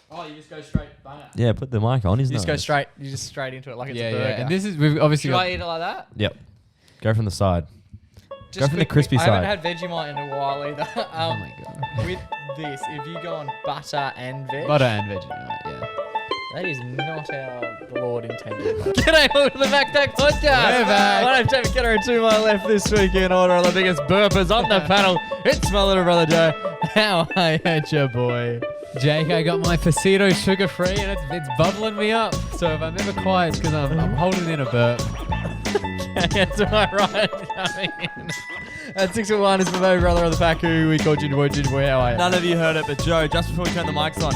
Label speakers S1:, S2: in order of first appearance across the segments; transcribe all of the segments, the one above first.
S1: Oh, you just go straight. Bang it.
S2: Yeah, put the mic on.
S3: You just go straight. You just straight into it like it's a burger.
S1: And this is we've obviously.
S3: Should I eat it like that?
S2: Yep. Go from the side.
S3: Just
S2: from the crispy
S3: I
S2: side.
S3: haven't had Vegemite in a while either.
S1: Oh my god.
S3: With this, if you go on butter and veg,
S1: Butter and Vegemite. Yeah.
S3: that is not how the Lord intended. G'day, welcome to the MacPack podcast.
S1: We're back.
S3: My name's Jamie Kenner, and to my left this week in order of the biggest burpers on the panel, it's my little brother Joe. How are you, your boy?
S1: Jake, I got my Pasito sugar free and it's bubbling me up. So if I'm ever quiet, it's because I'm holding in a burp.
S3: That's my right coming in. At 6'1" is my baby brother of the pack who we call Ginger Boy. Ginger Boy, how are you?
S2: None of you heard it, but Joe, just before we turn the mics on,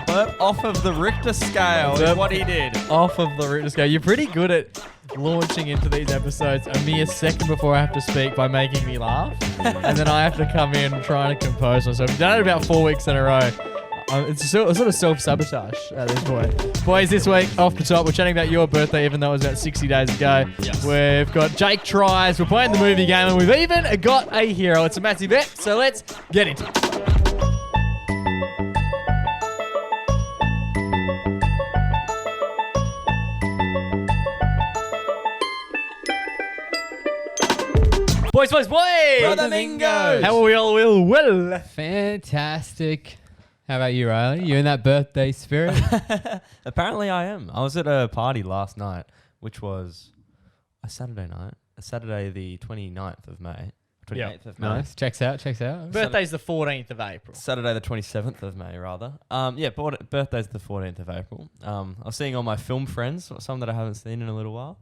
S2: burp off of the Richter scale is what he did.
S3: Off of the Richter scale. You're pretty good at launching into these episodes a mere second before I have to speak by making me laugh. And then I have to come in trying to compose myself. I've done it about 4 weeks in a row. It's sort of self-sabotage at this point. Boys, this week, off the top, we're chatting about your birthday, even though it was about 60 days ago.
S2: Yes.
S3: We've got Jake tries, we're playing the movie game, and we've even got a hero. It's a massive bet, so let's get into it. Boys!
S2: Brother Mingos!
S3: How are we all? Well.
S1: Fantastic. How about you, Riley? You in that birthday spirit?
S2: Apparently I am. I was at a party last night, which was a Saturday night. A Saturday the 29th of May. 28th of May.
S1: Nice. Checks out.
S3: Birthday's the 14th of April.
S2: Saturday the 27th of May, rather. Birthday's the 14th of April. I was seeing all my film friends, some that I haven't seen in a little while.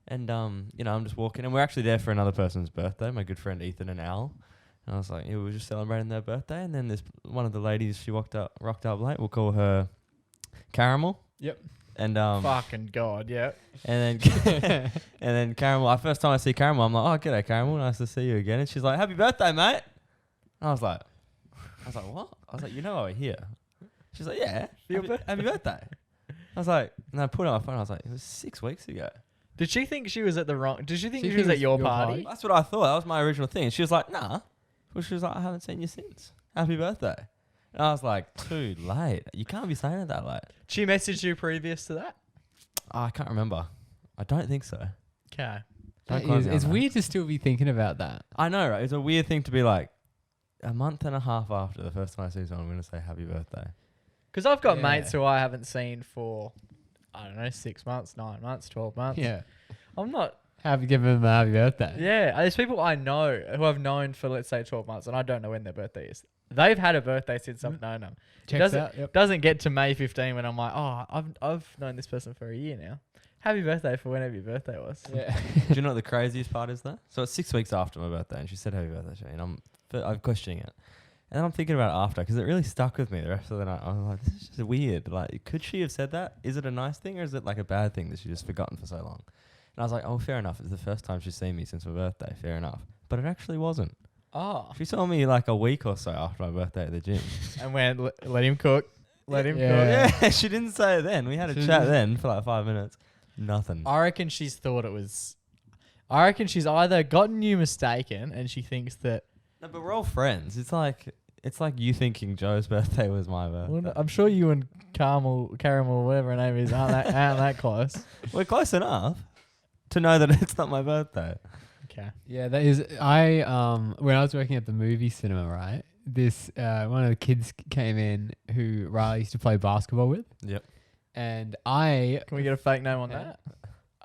S2: And, I'm just walking. And we're actually there for another person's birthday, my good friend Ethan and Al. And I was like, we were just celebrating their birthday. And then one of the ladies, she rocked up late. We'll call her Caramel.
S1: Yep.
S2: And
S3: Fucking God, yeah.
S2: and then Caramel. First time I see Caramel, I'm like, oh, g'day, Caramel. Nice to see you again. And she's like, happy birthday, mate. And I was like, what? I was like, you know why we're here? She's like, yeah. Happy birthday. I was like, and I put it on my phone. I was like, it was 6 weeks ago.
S3: Did she think she was at the wrong... Did she think she was at your party?
S2: That's what I thought. That was my original thing. And she was like, nah. Well, she was like, I haven't seen you since. Happy birthday. And I was like, too late. You can't be saying it that late.
S3: She messaged you previous to that?
S2: Oh, I can't remember. I don't think so.
S3: Okay.
S1: It's weird to still be thinking about that.
S2: I know, right? It's a weird thing to be like, a month and a half after the first time I see someone, I'm going to say happy birthday.
S3: Because I've got mates who I haven't seen for, I don't know, 6 months, 9 months, 12 months.
S1: Yeah.
S3: I'm not...
S1: Give them a happy birthday.
S3: Yeah. There's people I know who I've known for, let's say, 12 months, and I don't know when their birthday is. They've had a birthday since I've known them.
S1: Checks out. Yep.
S3: Doesn't get to May 15 when I'm like, oh, I've known this person for a year now. Happy birthday for whenever your birthday was.
S1: Yeah.
S2: Do you know what the craziest part is though? So it's 6 weeks after my birthday, and she said happy birthday to me, and I'm questioning it. And then I'm thinking about it after, because it really stuck with me the rest of the night. I was like, this is just weird. Like, could she have said that? Is it a nice thing, or is it like a bad thing that she's just forgotten for so long? And I was like, oh, fair enough. It's the first time she's seen me since my birthday. Fair enough. But it actually wasn't.
S3: Oh.
S2: She saw me like a week or so after my birthday at the gym.
S3: And went, let him cook. Let him cook.
S2: Yeah, she didn't say it then. We had a chat then for like 5 minutes. Nothing.
S3: I reckon she's thought it was... I reckon she's either gotten you mistaken and she thinks that...
S2: No, but we're all friends. It's like you thinking Joe's birthday was my birthday.
S3: Well, I'm sure you and Caramel, whatever her name is, aren't that close.
S2: We're close enough to know that it's not my birthday.
S3: Okay.
S1: Yeah, that is. When I was working at the movie cinema, right? This one of the kids came in who Riley used to play basketball with.
S2: Yep.
S1: And
S3: Can we get a fake name on that?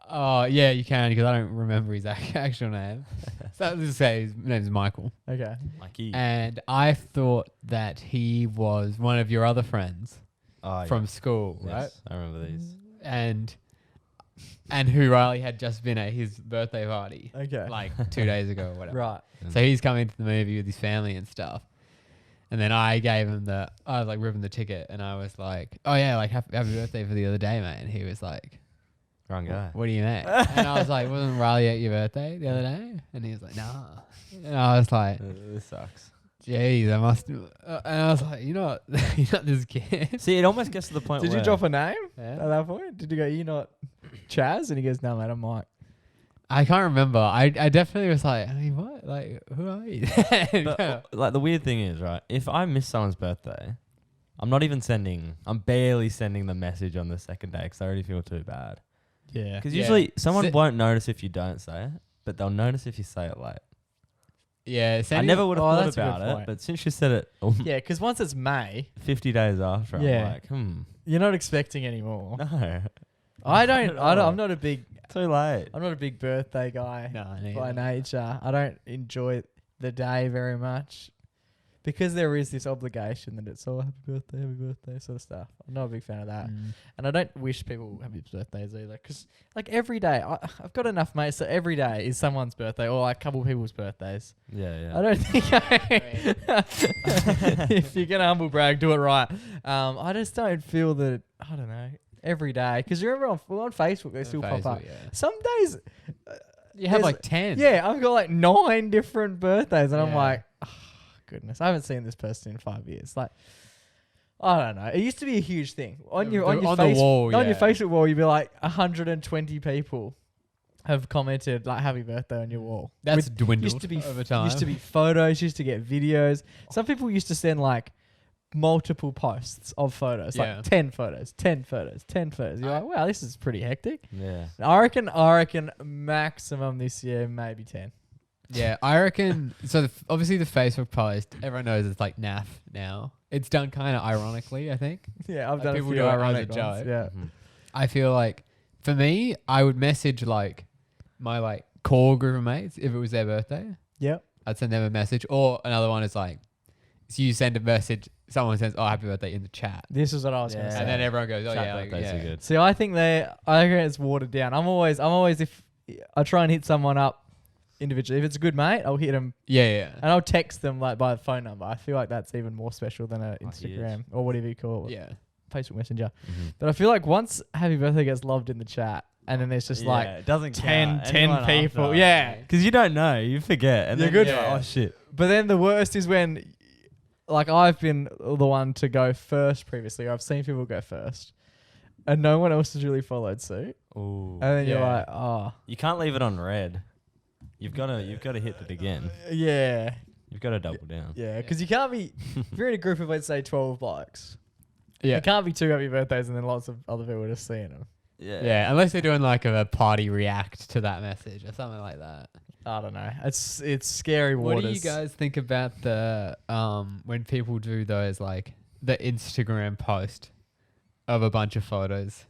S1: Oh yeah, you can, because I don't remember his actual name. So let's just say his name's Michael.
S3: Okay.
S2: Mikey.
S1: And I thought that he was one of your other friends from school, right?
S2: Yes, I remember these.
S1: And who Riley had just been at his birthday party.
S3: Okay.
S1: Like 2 days ago or whatever.
S3: Right.
S1: So he's coming to the movie with his family and stuff. And then I gave him I was like ripping the ticket, and I was like, oh yeah, like happy birthday for the other day, mate. And he was like,
S2: wrong guy.
S1: what do you mean? And I was like, wasn't Riley at your birthday the other day? And he was like, nah. And I was like,
S2: This sucks.
S1: jeez, I must. And I was like, you're not this kid.
S2: See, it almost gets to the point
S3: Did
S2: where...
S3: you drop a name
S1: Yeah.
S3: at that point? Did you go, you're not Chaz? And he goes, no, mate, I'm Mike.
S1: I can't remember. I definitely was like, I mean, what? Like, who are you?
S2: But, like, the weird thing is, right, if I miss someone's birthday, I'm not even sending. I'm barely sending the message on the second day because I already feel too bad.
S3: Yeah.
S2: Because
S1: Yeah.
S2: usually someone
S1: Si-
S2: won't notice if you don't say it, but they'll notice if you say it late.
S1: Yeah,
S2: I
S1: sending
S2: never would have
S3: Oh,
S2: thought
S3: that's a good
S2: about it,
S3: point.
S2: but since you said it
S3: Yeah, because once it's May,
S2: 50 days after,
S3: Yeah.
S2: I'm like,
S3: you're not expecting anymore.
S2: no,
S3: I
S2: Not
S3: don't.
S2: at
S3: I don't.
S2: all.
S3: I'm not a big.
S2: too late.
S3: I'm not a big birthday guy
S1: No,
S3: by
S1: neither.
S3: nature. I don't enjoy the day very much because there is this obligation that it's happy birthday sort of stuff. I'm not a big fan of that, and I don't wish people happy birthdays either. Because like every day, I've got enough mates that every day is someone's birthday or like a couple people's birthdays.
S2: Yeah.
S3: I don't think if you're gonna humble brag, do it right. I just don't feel that. I don't know. Every day, because you remember on Facebook they still pop up.
S1: Yeah.
S3: Some days,
S1: You have
S3: there's-
S1: like 10.
S3: yeah, I've got like 9 different birthdays, and I'm
S1: Yeah.
S3: like, oh, goodness, I haven't seen this person in 5 years. Like, I don't know. It used to be a huge thing on your
S1: On the
S3: face-
S1: wall,
S3: on your
S1: yeah.
S3: Facebook wall. You'd be like 120 people have commented like happy birthday on your wall.
S1: That's
S3: With-
S1: dwindled
S3: used to be
S1: over time.
S3: Used to be photos. Used to get videos. Some people used to send like multiple posts of photos,
S1: Yeah.
S3: like 10 photos, 10 photos, 10 photos. You're like, wow, this is pretty hectic.
S2: Yeah.
S3: I reckon maximum this year, maybe 10.
S1: Yeah, I reckon. So obviously the Facebook post, everyone knows it's like naff now. It's done kind of ironically, I think.
S3: Yeah, I've
S1: Like,
S3: done a
S1: people
S3: few
S1: do it as a
S3: ironic ones.
S1: joke.
S3: Yeah.
S2: Mhm.
S1: I feel like for me, I would message like my like core group of mates if it was their birthday.
S3: Yep.
S1: I'd send them a message, or another one is like, so you send a message, someone says, "Oh, happy birthday" in the chat,
S3: This is what I was going
S2: Yeah.
S3: to say.
S1: and then everyone goes, "Oh
S2: Chat
S1: yeah, like,
S2: birthdays
S1: yeah."
S2: are good.
S3: See, I think it's watered down. I'm always if I try and hit someone up individually. If it's a good mate, I'll hit them
S1: Yeah.
S3: and I'll text them like by phone number. I feel like that's even more special than an
S2: Oh, huge.
S3: Instagram or whatever you call it,
S1: Yeah.
S3: Facebook Messenger.
S2: Mhm.
S3: But I feel like once happy birthday gets lobbed in the chat, and then there's just like
S2: it doesn't
S3: 10
S2: count. Anyone
S3: people.
S2: after.
S3: Yeah.
S2: Because you don't know, you forget, and
S3: You're
S2: then
S3: good.
S2: you're like,
S1: Yeah.
S2: oh shit.
S3: But then the worst is when, like, I've been the one to go first previously, or I've seen people go first, and no one else has really followed suit.
S2: Ooh.
S3: And then you're
S1: Yeah.
S3: like, oh,
S2: You can't leave it on red. You've got to hit it again.
S3: yeah,
S2: You've got to double down.
S3: yeah. Because you can't be, if you're in a group of, let's say, 12 blokes,
S1: Yeah.
S3: it can't be 2 happy birthdays and then lots of other people just seeing them.
S1: Yeah, unless they're doing like a party react to that message or something like that.
S3: I don't know. It's scary
S1: What
S3: waters.
S1: do you guys think about the when people do those like the Instagram post of a bunch of photos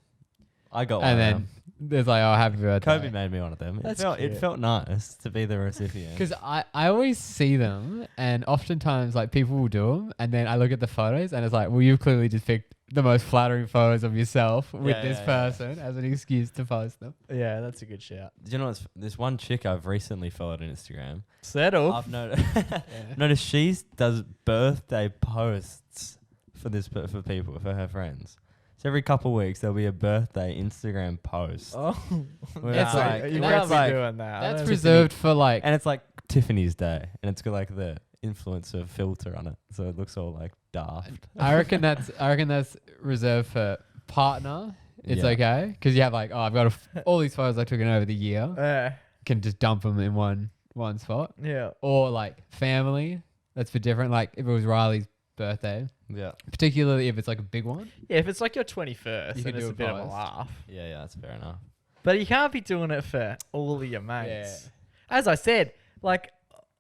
S2: I got one.
S1: and
S2: of
S1: then
S2: them.
S1: there's like, "Oh, happy birthday."
S2: Kobe made me one of them.
S3: That's
S2: It
S3: cute.
S2: felt nice to be the recipient.
S1: Because I always see them, and oftentimes like people will do them, and then I look at the photos, and it's like, well, you've clearly just picked the most flattering photos of yourself with
S2: Yeah,
S1: this
S2: yeah,
S1: person as an excuse to post them.
S3: Yeah, that's a good shout.
S2: Do you know what's this one chick I've recently followed on Instagram?
S3: Settle.
S2: I've noticed she does birthday posts for people, for her friends. So every couple of weeks there'll be a birthday Instagram post.
S3: Oh,
S2: Where
S1: That's
S2: it's
S1: like-
S3: you
S1: that's
S3: can't be
S2: like-
S3: doing that. I
S1: That's
S3: don't
S1: reserved for like
S2: And it's like Tiffany's Day, and it's got like the influencer filter on it, so it looks all like daft.
S1: I reckon that's reserved for partner. It's
S2: Yeah.
S1: okay because you have like, oh, I've got all these photos I took in over the year. Can just dump them in one spot.
S3: Yeah.
S1: Or like family. That's for different. Like if it was Riley's birthday,
S2: Yeah,
S1: particularly if it's like a big one.
S3: Yeah, if it's like your 21st,
S1: You
S3: then
S1: could
S3: it's
S1: do
S3: a
S1: a
S3: bit of a
S1: post.
S3: laugh.
S2: yeah, that's fair enough.
S3: But you can't be doing it for all of your mates. As I said, like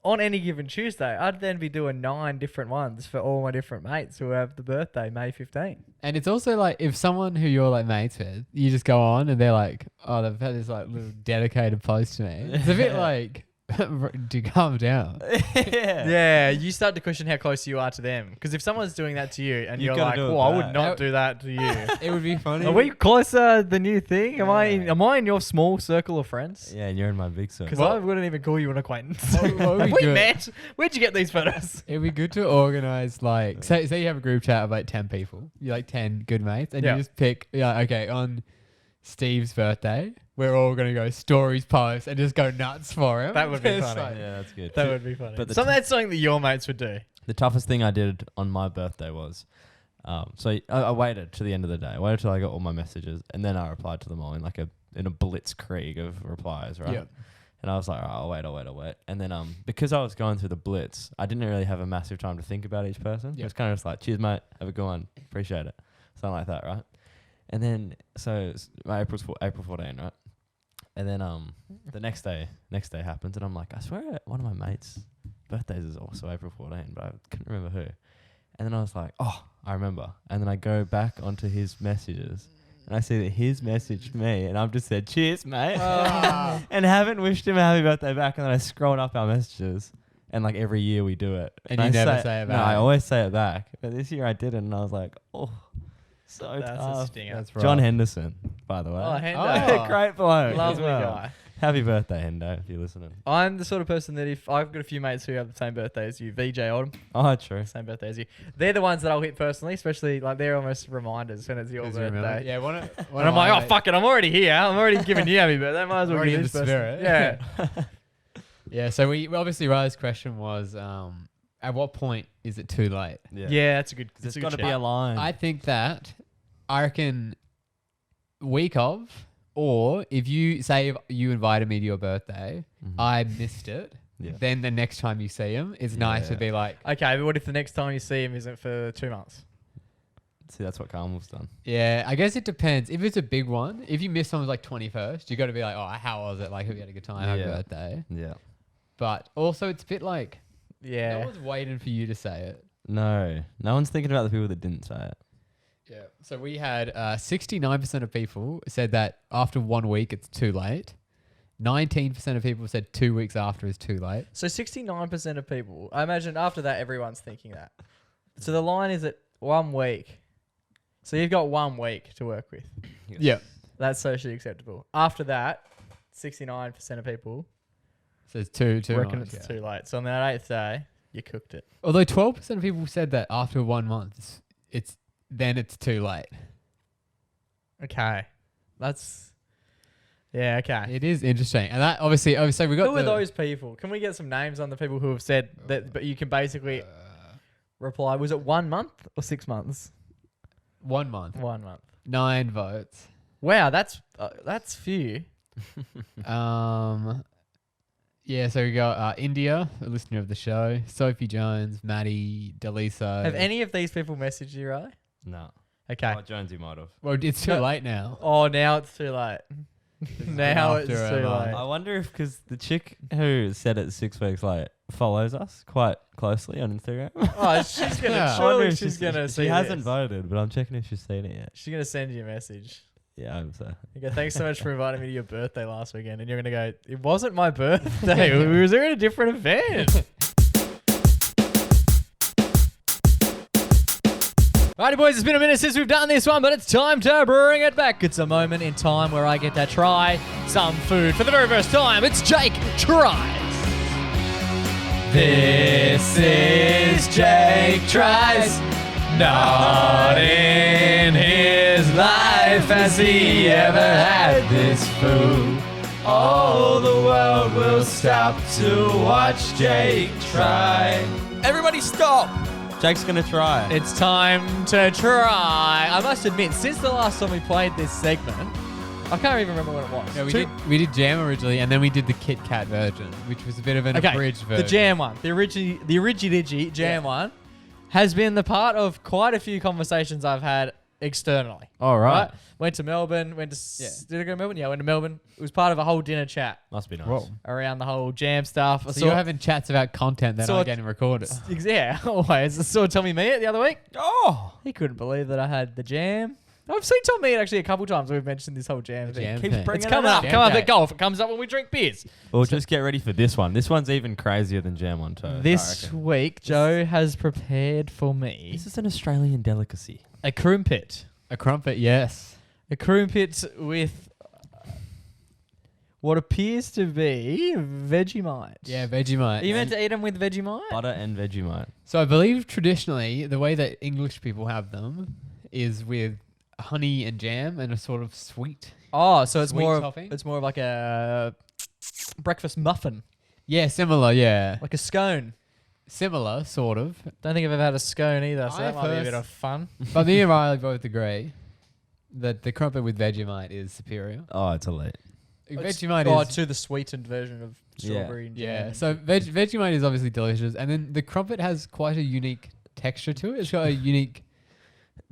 S3: on any given Tuesday, I'd then be doing 9 different ones for all my different mates who have the birthday May 15.
S1: And it's also like if someone who you're like mates with, you just go on and they're like, oh, they've had this like little dedicated post to me. It's a bit like, do calm down.
S3: Yeah, you start to question how close you are to them. Because if someone's doing that to you and
S2: You've
S3: you're
S2: gotta
S3: like,
S2: do it
S3: well, I would
S2: back."
S3: not do that to you.
S1: It would be funny.
S3: Are we closer than you think? Am I
S1: Yeah.
S3: am I in your small circle of friends?
S2: Yeah, and you're in my big circle.
S3: Because I wouldn't even call you an acquaintance.
S1: What would we
S3: We
S1: do?
S3: met. Where'd you get these photos?
S1: It'd be good to organize like say you have a group chat of like 10 people. You like 10 good mates and
S3: Yeah.
S1: you just pick okay, on Steve's birthday, we're all gonna go stories post and just go nuts for him.
S3: That would be
S1: Just
S3: funny.
S1: like-
S2: yeah, that's good.
S3: That would be funny.
S2: But the
S3: That's something that your mates would do.
S2: The toughest thing I did on my birthday was, so I waited to the end of the day. I waited till I got all my messages, and then I replied to them all in a blitzkrieg of replies, right?
S1: Yeah.
S2: And I was like, I'll wait. And then because I was going through the blitz, I didn't really have a massive time to think about each person. It was kind of just like, cheers, mate. Have a good one. Appreciate it. Something like that, right? And then, so my April 14, right? And then the next day happens, and I'm like, I swear one of my mates' birthdays is also April 14, but I couldn't remember who. And then I was like, oh, I remember. And then I go back onto his messages, and I see that he's messaged me, and I've just said, cheers, mate. And haven't wished him a happy birthday back. And then I scrolled up our messages, and like every year we do it.
S1: And you never say it back.
S2: No, I always say it back. But this year I didn't, and I was like, oh, so
S3: That's
S2: tough.
S3: a stinger.
S1: That's right.
S2: John Henderson, by the way.
S3: Oh, Hendo.
S2: Great bloke.
S3: Lovely
S2: as well.
S3: guy.
S2: Happy birthday, Hendo, if you're listening.
S3: I'm the sort of person that if I've got a few mates who have the same birthday as you, VJ Oldham,
S2: Oh, true.
S3: same birthday as you. They're the ones that I'll hit personally, especially like they're almost reminders when it's your birthday.
S1: Yeah, one
S3: And I'm like, oh fuck it, I'm already here. I'm already giving you happy birthday. Might as well
S1: Already
S3: give
S1: in
S3: this
S1: the
S3: person.
S1: spirit.
S3: Yeah.
S1: Yeah, so we obviously Riley's question was, at what point is it too late?
S3: Yeah, that's a good.
S2: There's
S3: That's a
S2: got
S3: good
S2: to be a
S3: chat.
S2: line.
S1: I think that, I reckon, week of, or if you say if you invited me to your birthday, I missed it.
S2: Yeah.
S1: Then the next time you see him, it's nice to
S2: Yeah.
S1: be like,
S3: Okay, but what if the next time you see him isn't for 2 months?
S2: See, that's what Carmel's done.
S1: yeah. I guess it depends. If it's a big one, if you miss someone's like 21st, you got to be like, oh, how was it? Like, hope you had a good time. Happy
S2: Yeah.
S1: birthday.
S2: Yeah.
S1: But also, it's a bit like, no
S3: Yeah.
S1: one's waiting for you to say it.
S2: No one's thinking about the people that didn't say it.
S1: Yeah. So we had 69% of people said that after 1 week it's too late. 19% of people said 2 weeks after is too late.
S3: So 69% of people, I imagine after that, everyone's thinking that. So the line is at 1 week. So you've got 1 week to work with.
S1: Yeah.
S3: That's socially acceptable. After that, 69% of people
S1: So it's too
S3: reckon
S1: much,
S3: it's
S1: yeah.
S3: too late. So on that 8th day, you cooked it.
S1: Although 12% of people said that after 1 month, it's too late.
S3: Okay. That's... Yeah, okay.
S1: It is interesting. And that obviously we got
S3: Who are those people? Can we get some names on the people who have said that, but you can basically reply, was it 1 month or 6 months?
S1: 1 month.
S3: 1 month.
S1: 9 votes.
S3: Wow, that's few.
S1: Yeah, so we got India, a listener of the show, Sophie Jones, Maddie, Deliso.
S3: Have any of these people messaged you, Riley?
S2: No.
S3: Okay.
S2: Oh, Jonesy might have.
S1: Well, it's too late now.
S3: Oh, now it's too late. Now it's
S1: after,
S3: too
S1: am
S3: late.
S2: I wonder if because the chick who said it 6 weeks late follows us quite closely on Instagram.
S3: Oh, she's gonna.
S1: Yeah.
S2: I wonder
S3: Surely
S2: if
S3: she's gonna.
S2: She
S3: see
S2: hasn't
S3: this.
S2: voted, but I'm checking if she's seen it yet.
S3: She's gonna send you a message.
S2: Yeah, I hope so.
S3: You go, thanks so much for inviting me to your birthday last weekend, and you're gonna go, it wasn't my birthday. We was there at a different event. Righty boys, it's been a minute since we've done this one, but it's time to bring it back. It's a moment in time where I get to try some food for the very first time. It's Jake Tries. This is Jake Tries. Not in his life has he ever had this food. All the world will stop to watch Jake try. Everybody stop.
S2: Jake's gonna try.
S3: It's time to try. I must admit, since the last time we played this segment, I can't even remember what it was.
S1: Yeah, we did jam originally, and then we did the Kit Kat version, which was a bit of an abridged version.
S3: The jam one, the origi jam one, has been the part of quite a few conversations I've had externally.
S2: All right.
S3: Went to Melbourne. Did I go to Melbourne? Yeah, I went to Melbourne. It was part of a whole dinner chat
S2: Must be nice.
S1: Whoa.
S3: around the whole jam stuff.
S1: So you're having chats about content that aren't getting recorded.
S3: Yeah, always. I saw Tommy Meat the other week.
S2: Oh,
S3: He couldn't believe that I had the jam. I've seen Tom Meat actually a couple times. We've mentioned this whole jam thing.
S1: jam
S2: keeps
S1: thing.
S2: bringing
S3: It's coming
S2: it
S3: up.
S2: up.
S3: Come up
S1: Jam
S3: at golf. It comes up when we drink beers.
S2: Well, just get ready for this one. This one's even crazier than jam on toast. I
S3: This
S2: reckon.
S3: week, Joe has prepared for me
S2: This is an Australian delicacy.
S3: a crumpet.
S1: A crumpet, yes.
S3: A crumpet with what appears to be Vegemite.
S1: Yeah, Vegemite.
S3: Are you meant to eat them with Vegemite?
S2: Butter and Vegemite.
S1: So I believe traditionally the way that English people have them is with honey and jam and a sort of sweet.
S3: Oh, so it's
S1: Sweet
S3: more
S1: topping?
S3: of, it's more of like a breakfast muffin,
S1: Yeah, similar, yeah.
S3: like a scone.
S1: Similar, sort of.
S3: Don't think I've ever had a scone either, so that
S1: I've
S3: might be a
S1: heard-
S3: bit of fun.
S1: But me and Riley both agree that the crumpet with Vegemite is superior.
S2: Oh, it's elite.
S1: Vegemite is
S3: to the sweetened version of strawberry and jam.
S1: So Vegemite is obviously delicious, and then the crumpet has quite a unique texture to it. It's got a unique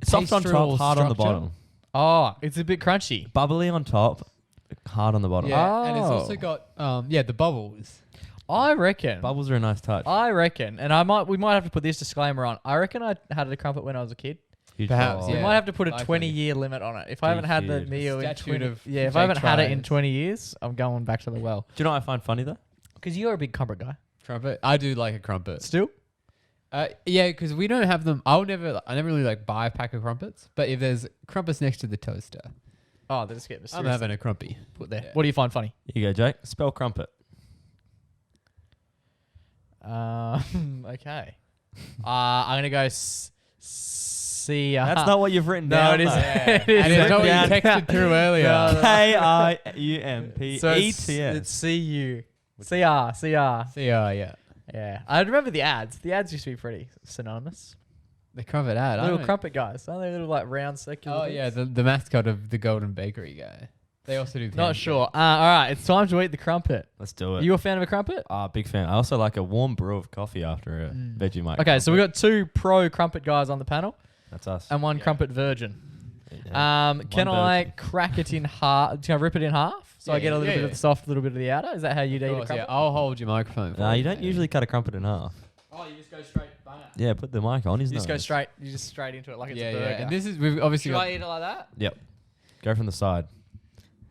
S2: Soft on
S1: textural
S2: top, hard on the
S1: structure.
S2: bottom.
S3: Oh, it's a bit crunchy.
S2: Bubbly on top, hard on the bottom.
S1: Yeah, and it's
S3: Oh.
S1: also got the bubbles.
S3: I reckon.
S2: Bubbles are a nice touch.
S3: I reckon, and we might have to put this disclaimer on. I reckon I had a crumpet when I was a kid.
S2: Huge
S1: Perhaps,
S2: bubble.
S3: We
S1: Yeah.
S3: might have to put a
S1: likely.
S3: 20-year limit on it. If I haven't had the
S2: Huge.
S3: meal in
S1: Statute
S3: 20,
S1: of
S3: if I
S1: Jake
S3: haven't had it in
S1: tries.
S3: 20 years, I'm going back to the well.
S2: Do you know what I find funny though?
S3: Because you're a big crumpet guy.
S1: Crumpet. I do like a crumpet.
S3: Still?
S1: Yeah, because we don't have them. I never really like buy a pack of crumpets. But if there's crumpets next to the toaster,
S3: Oh, they just get
S1: I'm having a crumpy.
S3: put there.
S1: Yeah.
S3: What do you find funny?
S2: Here you go, Jake. Spell crumpet.
S3: Okay. I'm gonna go see.
S2: That's not what you've written
S3: No,
S2: down.
S3: it is.
S2: though.
S3: It is.
S1: And it's not what you
S2: down.
S1: texted through earlier.
S3: No,
S2: K-I-U-M-P-E-T-S.
S3: So it's CU. CR.
S1: Yeah.
S3: Yeah. I remember the ads. The ads used to be pretty synonymous.
S1: The crumpet ad. I
S3: Little
S1: don't-
S3: crumpet guys. Aren't they little like round circular
S1: Oh
S3: things?
S1: yeah, the mascot of the Golden Bakery guy. They also do.
S3: Not
S1: pancakes.
S3: sure. All right. It's time to eat the crumpet.
S2: Let's do
S3: Are
S2: it.
S3: you a fan of a crumpet?
S2: Big fan. I also like a warm brew of coffee after a
S1: Mm.
S2: Vegemite.
S3: Okay, so we
S2: crumpet.
S3: got two pro crumpet guys on the panel
S2: That's us.
S3: and one
S1: Yeah.
S3: crumpet virgin.
S2: Yeah.
S3: Can
S2: One
S3: I
S2: virgin.
S3: crack it in half? Can I rip it in half? So I get a little bit of the soft, a little bit of the outer? Is that how you'd eat
S1: Of
S3: a
S1: course,
S3: crumpet?
S1: yeah. I'll hold your microphone.
S2: Nah,
S1: for
S2: you don't
S1: mate.
S2: usually cut a crumpet in half.
S3: Oh, you just go straight bang it.
S2: Yeah, put the mic on. He's
S3: You just go straight. You just straight into it like it's
S1: Yeah,
S3: a burger.
S1: yeah. And this is we've obviously
S3: Should
S1: got.
S3: I eat it like that?
S2: Yep. Go from the side.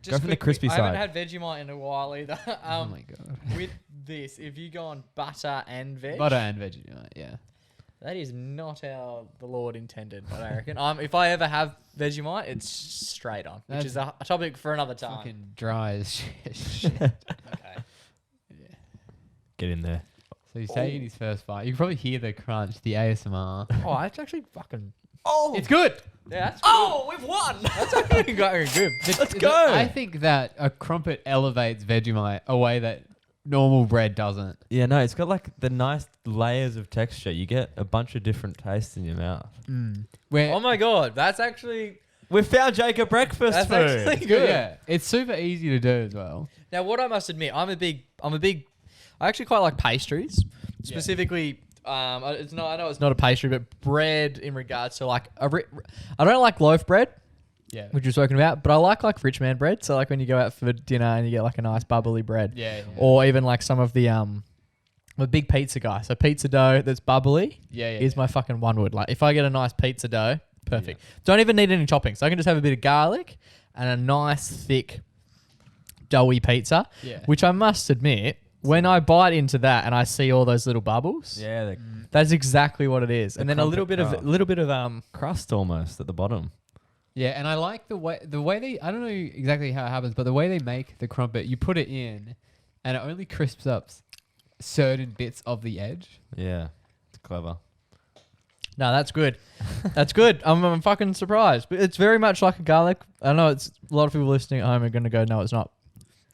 S3: Just
S2: from the
S3: quickly,
S2: crispy
S3: I
S2: side.
S3: haven't had Vegemite in a while either.
S1: Oh my god.
S3: With this, if you go on butter and veg,
S1: Butter and Vegemite. Yeah.
S3: that is not how the Lord intended. But I reckon, if I ever have Vegemite, it's straight on, which
S1: That's
S3: is a topic for another time.
S1: Fucking dry as shit.
S3: Okay.
S2: Get in there.
S1: So he's taking his first bite. You can probably hear the crunch, the ASMR.
S3: Oh, it's actually fucking.
S1: Oh, it's good.
S3: Yeah, that's good. We've won. That's actually going good.
S2: Let's go.
S1: I think that a crumpet elevates Vegemite a way that normal bread doesn't.
S2: Yeah, no, it's got like the nice layers of texture. You get a bunch of different tastes in your mouth.
S1: Where
S3: Oh my god, that's actually.
S2: We found Jake a breakfast
S3: That's
S2: food.
S3: actually
S1: it's
S3: good.
S1: good. Yeah, it's super easy to do as well.
S3: Now, what I must admit, I actually quite like pastries. Specifically, it's not. I know it's not a pastry, but bread in regards to like I don't like loaf bread,
S1: Yeah.
S3: which you've spoken about, but I like rich man bread. So like when you go out for dinner and you get like a nice bubbly bread,
S1: Yeah.
S3: or even like some of the I'm a big pizza guy. So pizza dough that's bubbly is my fucking one wood. Like if I get a nice pizza dough, perfect. Don't even need any toppings. I can just have a bit of garlic and a nice thick doughy pizza,
S1: Yeah.
S3: which I must admit, when I bite into that and I see all those little bubbles,
S2: Yeah,
S3: that's exactly what it is. And then a
S2: crumpet
S3: little bit of
S2: the crust almost at the bottom.
S1: Yeah, and I like the way they. I don't know exactly how it happens, but the way they make the crumpet, you put it in, and it only crisps up certain bits of the edge.
S2: Yeah, it's clever.
S3: No, that's good. That's good. I'm fucking surprised. But it's very much like a garlic. I know it's a lot of people listening at home are going to go, no, it's not.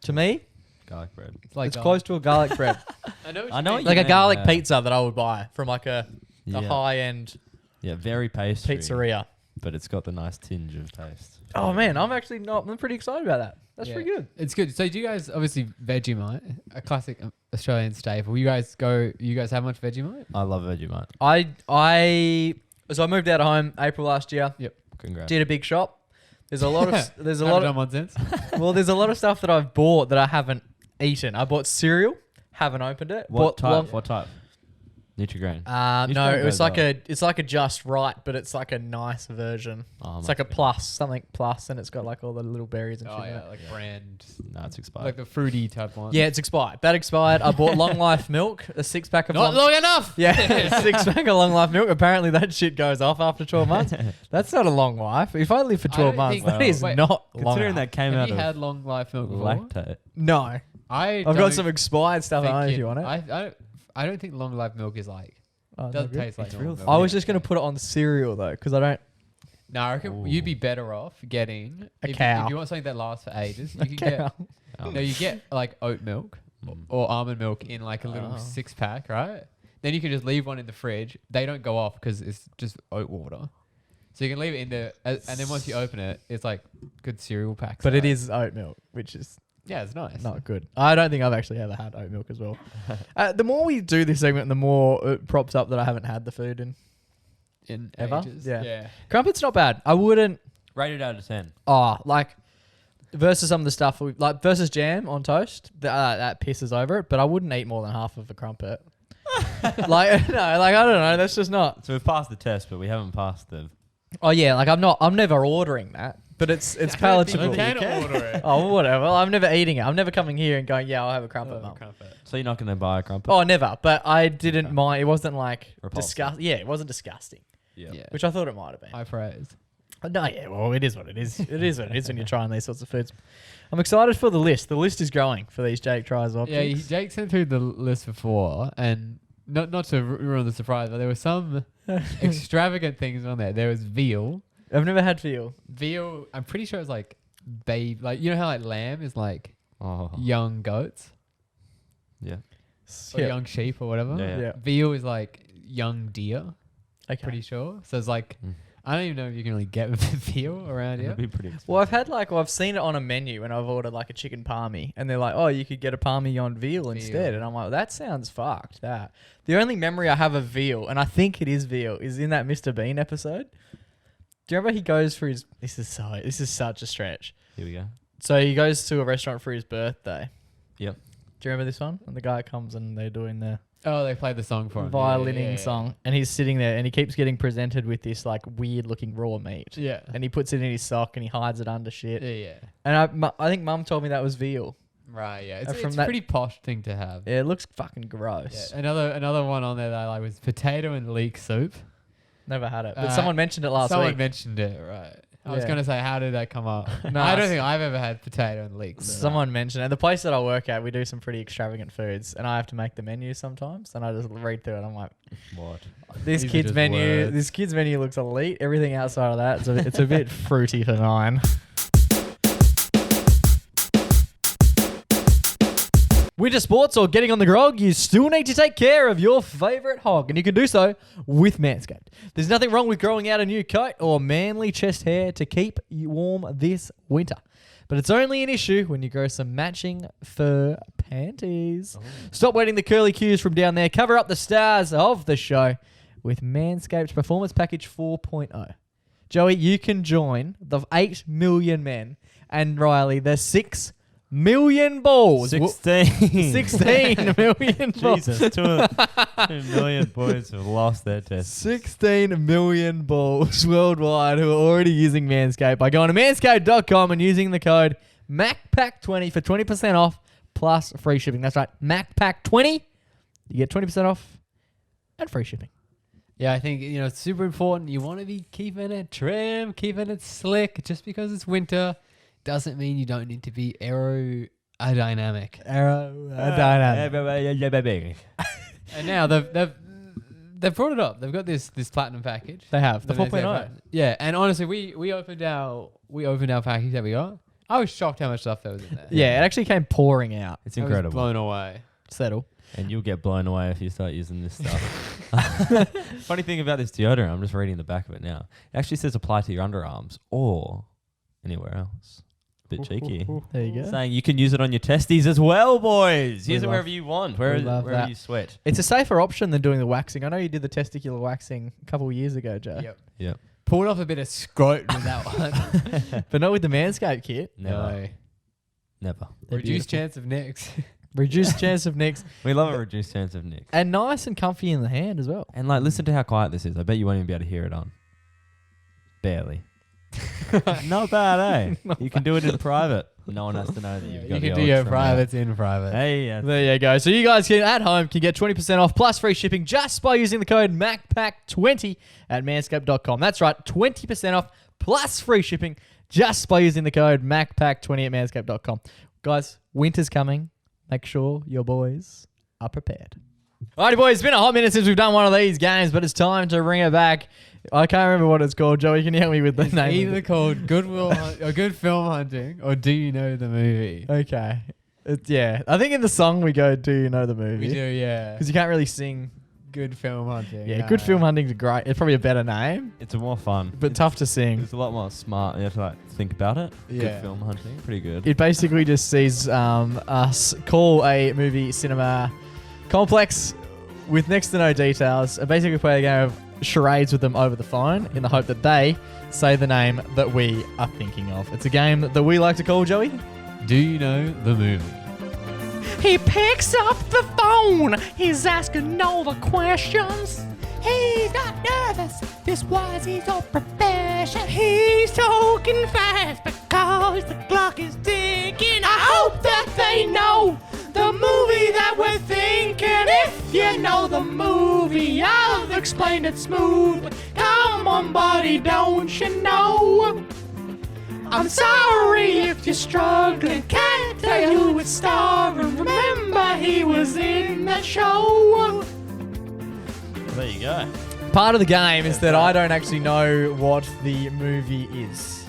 S3: To me,
S2: Garlic bread.
S1: It's like
S3: it's close to a garlic bread.
S1: I know.
S2: I know what you
S3: Like a
S2: mean,
S3: garlic
S2: yeah.
S3: pizza that I would buy from like a
S2: Yeah.
S3: high-end
S2: Yeah, very pastry.
S3: pizzeria.
S2: But it's got the nice tinge of taste.
S3: Oh, man. I'm pretty excited about that. That's pretty good.
S1: It's good. So do you guys obviously Vegemite, a classic Australian staple? You guys have much Vegemite?
S2: I love Vegemite.
S3: So I moved out of home April last year.
S2: Congrats.
S3: Did a big shop. There's a lot of there's a
S1: Haven't
S3: lot
S1: done
S3: of
S1: one since.
S3: well, there's a lot of stuff that I've bought that I haven't eaten. I bought cereal, haven't opened it.
S2: What
S3: Bought
S2: type? What type? Nutrigrain.
S3: No,
S2: Nutrigrain
S3: it was
S2: goes
S3: like
S2: well.
S3: it's like a just right, but it's like a nice version.
S2: Oh,
S3: It's like a
S2: must be.
S3: plus, something plus, and it's got like all the little berries and
S1: Oh
S3: shit. in
S1: yeah,
S3: it.
S1: like brand,
S2: No, it's expired.
S1: like the fruity type one.
S3: Yeah, it's expired. That expired. I bought Long Life milk, a 6-pack of
S1: Not long enough.
S3: Yeah, 6-pack of Long Life milk. Apparently that shit goes off after 12 months. That's not a long life. If I live for
S1: I
S3: 12
S1: don't
S3: months,
S1: think-
S3: that is
S1: Wait,
S3: not long
S2: Considering
S3: enough.
S2: that came
S1: Have
S2: out
S1: you
S2: of
S1: had long life milk before?
S2: lactate.
S3: No.
S1: I've
S3: Got some expired stuff at home if you want it.
S1: I don't think long life milk is like.
S3: Oh,
S1: Doesn't
S3: no good.
S1: taste like
S2: It's
S1: normal
S2: real
S1: milk.
S3: I was just going to put it on the cereal though, because I don't.
S1: No, I reckon you'd be better off getting
S3: A
S1: if
S3: cow.
S1: you want something that lasts for ages, you can
S3: Cow.
S1: get no, you get like oat milk or almond milk in like a little 6-pack, right? Then you can just leave one in the fridge. They don't go off because it's just oat water. So you can leave it in there, and then once you open it, it's like good cereal pack.
S3: But it
S1: size.
S3: is oat milk, which is
S1: Yeah, it's nice.
S3: Not good. I don't think I've actually ever had oat milk as well. The more we do this segment, the more it props up that I haven't had the food
S1: In
S3: ever.
S1: ages.
S3: Yeah. Crumpets not bad. I wouldn't.
S2: Rated out of 10.
S3: Like versus some of the stuff like versus jam on toast. That pisses over it. But I wouldn't eat more than half of a crumpet. I don't know. That's just not.
S2: So we've passed the test, but we haven't passed the...
S3: Oh yeah, like I'm never ordering that. But it's palatable.
S1: You can order it.
S3: Oh, whatever. I'm never eating it. I'm never coming here and going, yeah, I'll have a crumpet, Mum.
S2: So you're not going to buy a crumpet?
S3: Oh, never. But I didn't mind. It wasn't like
S2: Repulsive.
S3: disgusting. Yeah, it wasn't disgusting.
S2: Yeah.
S3: Which I thought it might have been.
S1: High praise.
S3: No, yeah, well, it is what it is. It is what it is when you're trying these sorts of foods. I'm excited for the list. The list is growing for these Jake tries options.
S1: Yeah, Jake sent through the list before, and not to ruin the surprise, but there were some extravagant things on there. There was veal.
S3: I've never had veal.
S1: Veal, I'm pretty sure it's like babe, like you know how like lamb is like young goats,
S2: Yeah.
S1: or young sheep or whatever.
S3: Yeah.
S1: Veal is like young deer.
S3: Okay.
S1: Pretty sure. So it's like I don't even know if you can really get veal around here.
S2: It'd be pretty expensive.
S3: Well, I've seen it on a menu when I've ordered like a chicken palmy, and they're like, "Oh, you could get a palmy on veal instead," and I'm like, "That sounds fucked." That the only memory I have of veal, and I think it is veal, is in that Mr. Bean episode. Do you remember he goes for his? This is such a stretch.
S2: Here we go.
S3: So he goes to a restaurant for his birthday.
S2: Yep.
S3: Do you remember this one? And the guy comes and they're doing the
S1: Oh, they played the song for him.
S3: violining song, and he's sitting there and he keeps getting presented with this like weird looking raw meat.
S1: Yeah.
S3: And he puts it in his sock and he hides it under shit.
S1: Yeah.
S3: And I think Mum told me that was veal.
S1: Right, yeah.
S3: From
S1: It's a
S3: that-
S1: pretty posh thing to have.
S3: Yeah, it looks fucking gross.
S1: Yeah. Another one on there that I like was potato and leek soup.
S3: Never had it. But someone mentioned it last
S1: Someone
S3: week.
S1: mentioned it, right. I was
S3: Yeah.
S1: going to say, how did that come up?
S3: No,
S1: I don't think I've ever had potato and leek.
S3: Someone mentioned it. And the place that I work at, we do some pretty extravagant foods, and I have to make the menu sometimes, and I just read through it. I'm like,
S2: What?
S3: this
S1: These are
S3: kid's
S1: just
S3: menu,
S1: words.
S3: this kid's menu looks elite. Everything outside of that, it's a bit fruity for 9. Winter sports or getting on the grog, you still need to take care of your favourite hog, and you can do so with Manscaped. There's nothing wrong with growing out a new coat or manly chest hair to keep you warm this winter. But it's only an issue when you grow some matching fur panties. Stop waiting the curly cues from down there. Cover up the stars of the show with Manscaped Performance Package 4.0. Joey, you can join the 8 million men and Riley, the 6 million balls.
S2: 16.
S3: 16 million balls.
S2: Jesus, 2 million boys have lost their test.
S3: 16 million balls worldwide who are already using Manscaped by going to manscaped.com and using the code MacPack20 for 20% off plus free shipping. That's right, MacPack20. You get 20% off and free shipping.
S1: Yeah, I think, it's super important. You want to be keeping it trim, keeping it slick. Just because it's winter doesn't mean you don't need to be aerodynamic. And now they've brought it up. They've got this platinum package.
S3: They have the
S1: The Manscaped
S3: 4.0.
S1: Platinum. Yeah, and honestly, we opened our package that we got. I was shocked how much stuff there was in there.
S3: Yeah, it actually came pouring out.
S2: It's
S1: I was
S2: incredible.
S1: blown away.
S3: Settle.
S2: And you'll get blown away if you start using this stuff. Funny thing about this deodorant, I'm just reading the back of it now. It actually says apply to your underarms or anywhere else. Bit cheeky.
S3: There you go.
S2: Saying you can use it on your testes as well, boys. Use it
S3: love-
S2: wherever you want,
S3: we love
S2: wherever
S3: that.
S2: you sweat.
S3: It's a safer option than doing the waxing. I know you did the testicular waxing a couple of years ago, Joe.
S1: Yep.
S2: Yep.
S1: Pulled off a bit of scrotum with that one.
S3: But not with the Manscaped kit.
S2: Never. Never.
S3: They're
S1: Reduced
S3: beautiful.
S1: chance of nicks.
S3: Reduced chance of nicks.
S2: We love a reduced chance of nicks.
S3: And nice and comfy in the hand as well.
S2: And listen to how quiet this is. I bet you won't even be able to hear it on. Barely. Not bad, eh? You can do it in private. No one has to know that you've got
S1: You
S2: the
S1: can do
S2: old
S1: your
S2: trim out.
S1: privates in private.
S2: Hey,
S3: There you go. So you guys at home can get 20% off plus free shipping just by using the code MacPack20 at manscaped.com. That's right, 20% off plus free shipping just by using the code MacPack20 at manscaped.com. Guys, winter's coming. Make sure your boys are prepared. Alrighty, boys. It's been a hot minute since we've done one of these games, but it's time to bring it back. I can't remember what it's called. Joey, can you help me with the
S1: It's
S3: name?
S1: either called Goodwill or Good Film Hunting or Do You Know the Movie?
S3: Okay. Yeah. I think in the song we go, do you know the movie?
S1: We do, yeah.
S3: Because you can't really sing
S1: Good film hunting.
S3: Yeah, Good Film Hunting's great. It's probably a better name,
S2: It's a more fun.
S3: but tough to sing.
S2: It's a lot more smart. You have to like think about it.
S1: Yeah.
S2: Good film hunting. Pretty good.
S3: It basically just sees us call a movie cinema complex with next to no details and basically play a game of charades with them over the phone in the hope that they say the name that we are thinking of. It's a game that we like to call, Joey.
S1: Do you know the movie?
S3: He picks up the phone. He's asking all the questions.
S4: He's not nervous, this was his own profession.
S3: He's talking fast.
S4: Because the clock is ticking. I hope that they know the movie that we're thinking. If you know the movie, I'll explain it smooth. Come on, buddy, don't you know? I'm sorry if you're struggling, can't tell you who it's starring. Remember, he was in that show.
S2: There you go.
S3: Part of the game is that I don't actually know what the movie is.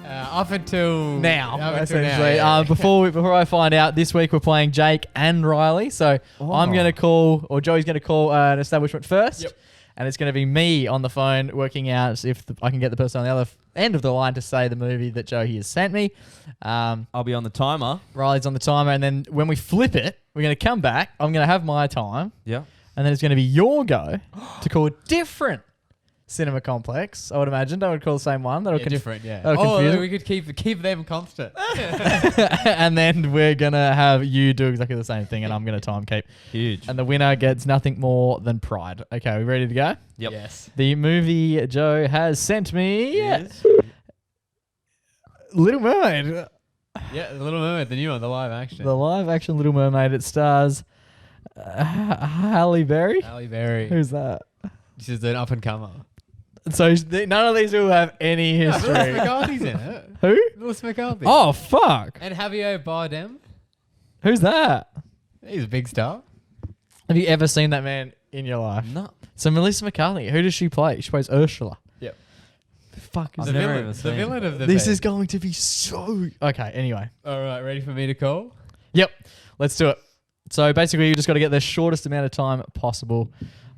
S1: Up until
S3: Now,
S1: up until
S3: essentially.
S1: now, yeah.
S3: Before I find out, this week we're playing Jake and Riley. So I'm going to call, or Joey's going to call an establishment first.
S1: Yep.
S3: And it's going to be me on the phone working out if I can get the person on the other end of the line to say the movie that Joey has sent me.
S2: I'll be on the timer.
S3: Riley's on the timer. And then when we flip it, we're going to come back. I'm going to have my time.
S2: Yeah.
S3: And then it's going to be your go to call a different cinema complex, I would imagine. Don't call the same one. That'll
S1: different, yeah.
S3: that'll confuse
S1: We could keep them constant.
S3: And then we're going to have you do exactly the same thing, and I'm going to time keep.
S2: Huge.
S3: And the winner gets nothing more than pride. Okay, are we ready to go?
S2: Yep.
S1: Yes.
S3: The movie Joe has sent me...
S2: Yes.
S3: Little Mermaid.
S1: Yeah, The Little Mermaid, the new one, the live action.
S3: The live-action Little Mermaid. It stars Halle Berry.
S1: Halle Berry.
S3: Who's that?
S1: She's an up-and-comer.
S3: So none of these will have any
S1: Lewis
S3: history.
S1: McCarthy's in it.
S3: Who?
S1: Lewis McCarthy.
S3: Oh, fuck.
S1: And Javier Bardem.
S3: Who's that?
S1: He's a big star.
S3: Have you ever seen that man in your life?
S2: No.
S3: So Melissa McCarthy, who does she play? She plays Ursula.
S1: Yep.
S3: Fuck is
S2: I've
S1: The
S2: never
S1: villain.
S2: even
S1: The
S2: seen
S1: villain of the
S3: This
S1: band.
S3: is going to be so... Okay, anyway.
S1: All right, ready for me to call?
S3: Yep, let's do it. So basically, you just got to get the shortest amount of time possible.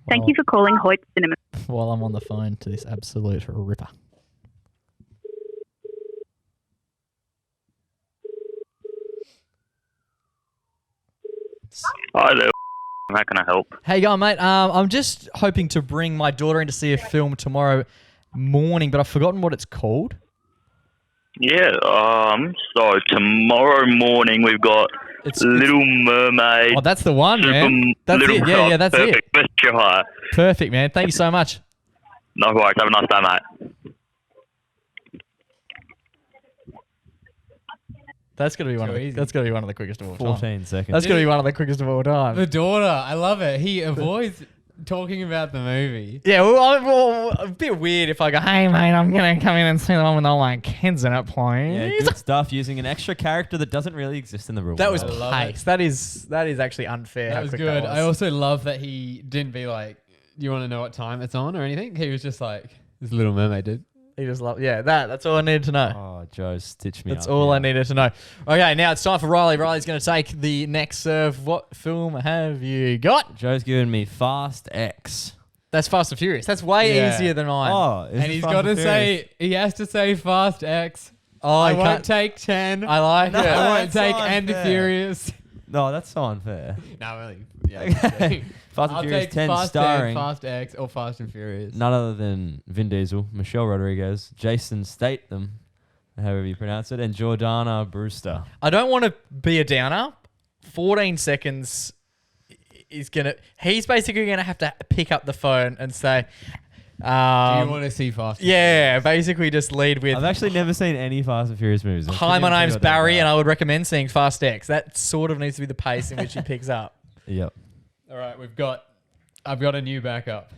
S5: Thank you for calling Hoyt Cinema.
S3: While I'm on the phone to this absolute ripper.
S6: Hi there. How can I help?
S3: How you going, mate? I'm just hoping to bring my daughter in to see a film tomorrow morning, but I've forgotten what it's called.
S6: Yeah, so tomorrow morning we've got Little Mermaid.
S3: Oh, that's the one, man.
S6: Super
S3: That's
S6: Little
S3: it. Yeah, that's
S6: perfect.
S3: it.
S6: Best you hire.
S3: Perfect, man. Thank you so much.
S6: No worries. Have a nice day, mate.
S3: That's gonna be one of
S1: Too
S3: the,
S1: easy.
S3: that's gonna be one of the quickest of all time.
S2: 14 seconds.
S3: That's gonna be one of the quickest of all time.
S1: The daughter. I love it. He avoids talking about the movie.
S3: Yeah, well, a bit weird if I go, hey, mate, I'm going to come in and see the one with all my kids in it, please.
S2: Yeah, good stuff using an extra character that doesn't really exist in the real
S3: That
S2: world.
S3: was
S1: love
S3: pace. That is actually unfair.
S1: That
S3: how
S1: was
S3: quick
S1: good.
S3: That
S1: I
S3: was.
S1: also love that he didn't be like, you want to know what time it's on or anything? He was just like, this Little Mermaid did.
S3: He just loved, yeah, that's all I needed to know.
S2: Oh, Joe, stitch me
S3: That's
S2: up.
S3: all
S2: here.
S3: I needed to know. Okay, now it's time for Riley. Riley's going to take the next serve. What film have you got?
S2: Joe's giving me Fast X.
S3: That's Fast and Furious. That's way
S1: Yeah.
S3: easier than mine.
S2: Oh, is
S1: And
S2: it
S1: he's
S2: Fast
S1: got to
S2: and Furious?
S1: say, he has to say Fast X.
S3: Oh,
S1: I
S3: can't-
S1: won't take 10.
S3: I like
S2: No.
S3: it.
S1: I won't
S2: that's
S1: take
S2: so
S1: And
S2: unfair.
S1: Furious.
S2: No, that's so unfair.
S1: No, really. Yeah.
S2: Fast and
S1: I'll
S2: Furious
S1: take
S2: 10
S1: Fast 10,
S2: starring
S1: Fast X, or Fast and Furious.
S2: none other than Vin Diesel, Michelle Rodriguez, Jason Statham, however you pronounce it, and Jordana Brewster.
S3: I don't want to be a downer. 14 seconds is going to... He's basically going to have to pick up the phone and say...
S1: Do you want to see Fast and
S3: yeah, basically just lead with...
S2: I've actually never seen any Fast and Furious movies.
S3: Hi, my name's Barry, and I would recommend seeing Fast X. That sort of needs to be the pace in which he picks up.
S2: Yep.
S1: All right, I've got a new backup.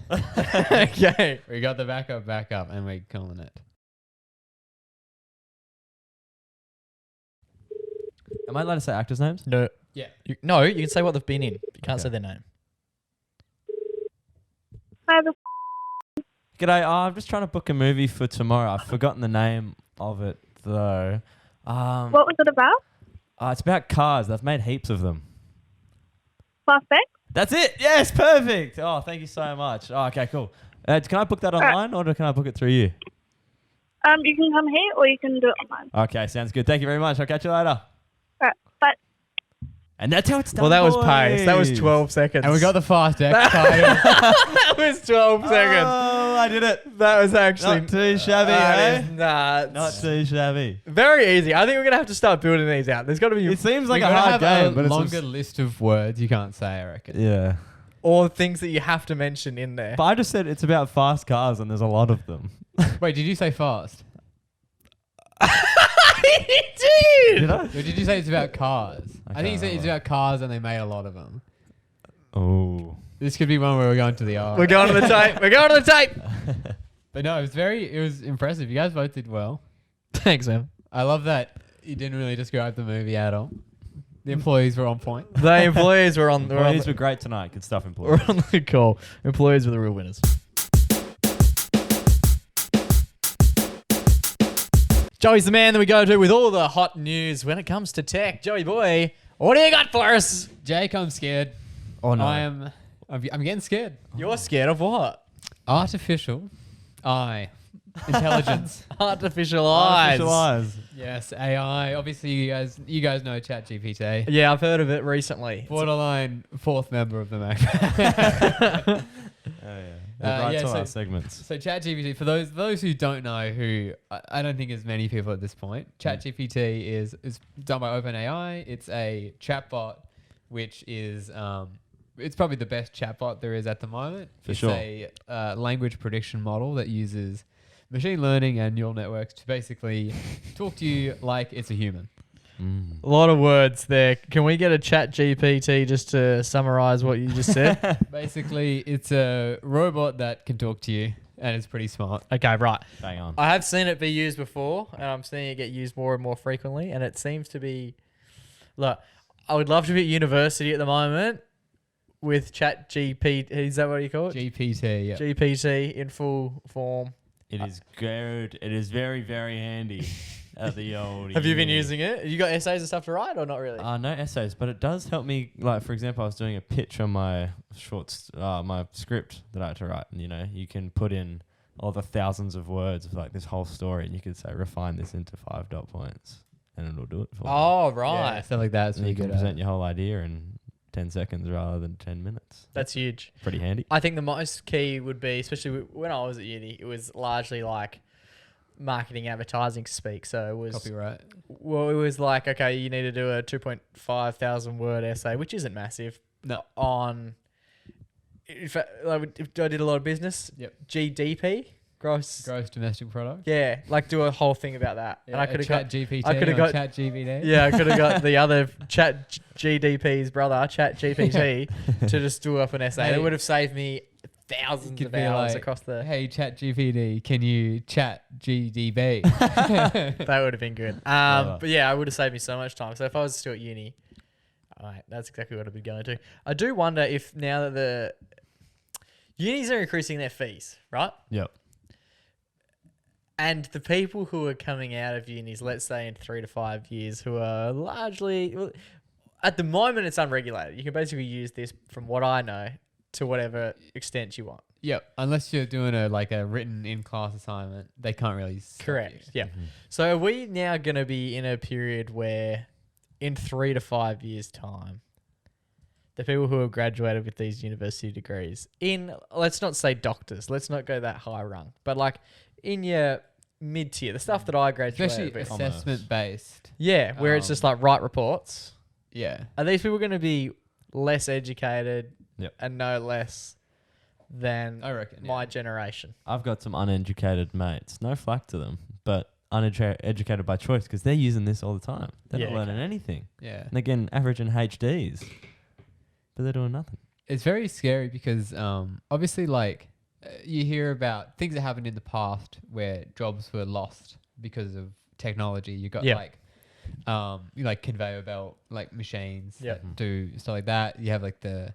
S3: Okay.
S1: We got the backup, and we're calling it.
S2: Am I allowed to say actors' names?
S3: No.
S1: Yeah.
S3: No, you can say what they've been in. You can't
S2: Okay.
S3: say their name.
S5: Hi, the
S2: G'day, I'm just trying to book a movie for tomorrow. I've forgotten the name of it, though.
S5: what was it about?
S2: It's about cars. They've made heaps of them.
S5: Fast X?
S2: That's it. Yes, perfect. Oh, thank you so much. Oh, okay, cool. Can I book that online or can I book it through you?
S5: You can come here or you can do it online.
S2: Okay, sounds good. Thank you very much. I'll catch you later.
S5: All right, bye.
S2: And that's how it's done.
S3: Well, that was pace. That was
S2: boys.
S3: 12 seconds.
S1: And we got the fast X title.
S3: That was 12 seconds.
S2: Oh, I did it.
S3: That was actually
S2: Not too shabby,
S3: that
S2: eh?
S3: is nuts.
S2: Not too shabby.
S3: Very easy. I think we're gonna have to start building these out. There's got to be
S2: It seems like
S1: We're
S2: a
S1: gonna
S2: hard
S1: have
S2: game, but
S1: a
S2: it's
S1: longer list of words you can't say, I reckon.
S2: yeah.
S3: or things that you have to mention in there.
S2: But I just said it's about fast cars and there's a lot of them.
S1: Wait, did you say fast?
S3: He did.
S2: Did I?
S1: Or did you say it's about cars? I think you
S2: can't
S1: said it's
S2: remember.
S1: about cars and they made a lot of them.
S2: Oh.
S1: This could be one where we're going to the R.
S3: We're going to the tape. We're going to the tape.
S1: But no, it was impressive. You guys both did well.
S3: Thanks, man.
S1: I love that you didn't really describe the movie at all. The employees were on point.
S3: The employees were on.
S2: Employees were great tonight. Good stuff,
S3: We're
S2: employees.
S3: on the call. Employees were the real winners. Joey's the man that we go to with all the hot news when it comes to tech. Joey boy, what do you got for us?
S1: Jake, I'm scared.
S2: Oh no.
S1: I'm getting scared.
S3: You're scared of what?
S1: Artificial eye intelligence.
S3: Artificial eyes.
S2: Artificial eyes.
S1: Yes, AI. Obviously, you guys know ChatGPT.
S3: Yeah, I've heard of it recently.
S1: Borderline fourth member of the MacPack.
S2: Oh yeah. Right
S1: yeah,
S2: to
S1: so-
S2: our segments.
S1: So ChatGPT, for those who don't know, who I don't think as many people at this point, ChatGPT is done by OpenAI. It's a chatbot, which is it's probably the best chatbot there is at the moment. It's
S2: sure.
S1: a language prediction model that uses machine learning and neural networks to basically talk to you like it's a human.
S3: A lot of words there. Can we get a chat GPT just to summarize what you just said?
S1: Basically, it's a robot that can talk to you and it's pretty smart.
S3: Okay, right.
S2: Bang on.
S3: I have seen it be used before, and I'm seeing it get used more and more frequently, and it seems to be... Look, I would love to be at university at the moment with chat GPT. Is that what you call it?
S1: GPT, yeah.
S3: GPT in full form.
S2: It is good. It is very, very handy at the old.
S3: Have you been
S2: uni.
S3: using it? You got essays and stuff to write, or not really?
S2: No essays, but it does help me. Like, for example, I was doing a pitch on my my script that I had to write, and you can put in all the thousands of words of like this whole story, and you could say refine this into 5 dot points, and it'll do it for you.
S3: Oh,
S1: Yeah,
S3: right.
S1: stuff like that. It's
S2: And
S1: really
S2: you can
S1: good at.
S2: present your whole idea in 10 seconds rather than 10 minutes.
S3: That's huge.
S2: Pretty handy.
S3: I think the most key would be, especially when I was at uni, it was largely like marketing advertising speak. So it was
S1: Copyright.
S3: Well, it was like, okay, you need to do a 2.5 thousand word essay, which isn't massive.
S1: No.
S3: On, if I did a lot of business.
S1: Yep.
S3: GDP, gross.
S1: Gross domestic product.
S3: Yeah, like do a whole thing about that.
S1: Yeah,
S3: And I could have got,
S1: GPT.
S3: I coulda got-
S1: Chat GPT.
S3: yeah, I could have got the other Chat GDP's brother, Chat GPT, to just do up an essay.
S1: Hey.
S3: It would have saved me thousands
S1: Could
S3: of
S1: be
S3: hours
S1: like,
S3: across the.
S1: Hey, Chat GPT, can you chat GDB?
S3: That would have been good.
S2: Clever.
S3: But yeah, it would have saved me so much time. So if I was still at uni, alright, that's exactly what I'd be going to. I do wonder if now that the unis are increasing their fees, right?
S2: Yep.
S3: And the people who are coming out of unis, let's say in 3 to 5 years, who are largely, well, at the moment it's unregulated. You can basically use this, from what I know, to whatever extent you want.
S1: Yep. Unless you're doing a written in-class assignment, they can't really. stop
S3: Correct.
S1: you.
S3: Yeah. So are we now going to be in a period where in 3 to 5 years' time, the people who have graduated with these university degrees let's not say doctors, let's not go that high rung, but like in your mid-tier, the stuff that I graduated
S1: Especially
S3: with.
S1: assessment-based.
S3: Yeah, where it's just like write reports.
S1: Yeah.
S3: Are these people going to be less educated
S2: Yep.
S3: and know less than
S1: I reckon.
S3: my generation?
S2: I've got some uneducated mates. No flack to them, but uneducated by choice because they're using this all the time. They're not
S3: Yeah,
S2: learning anything.
S1: Yeah.
S2: And again, averaging HDs, but they're doing nothing.
S1: It's very scary because obviously you hear about things that happened in the past where jobs were lost because of technology. You got
S3: Yeah.
S1: conveyor belt machines
S3: Yeah.
S1: that do stuff like that. You have the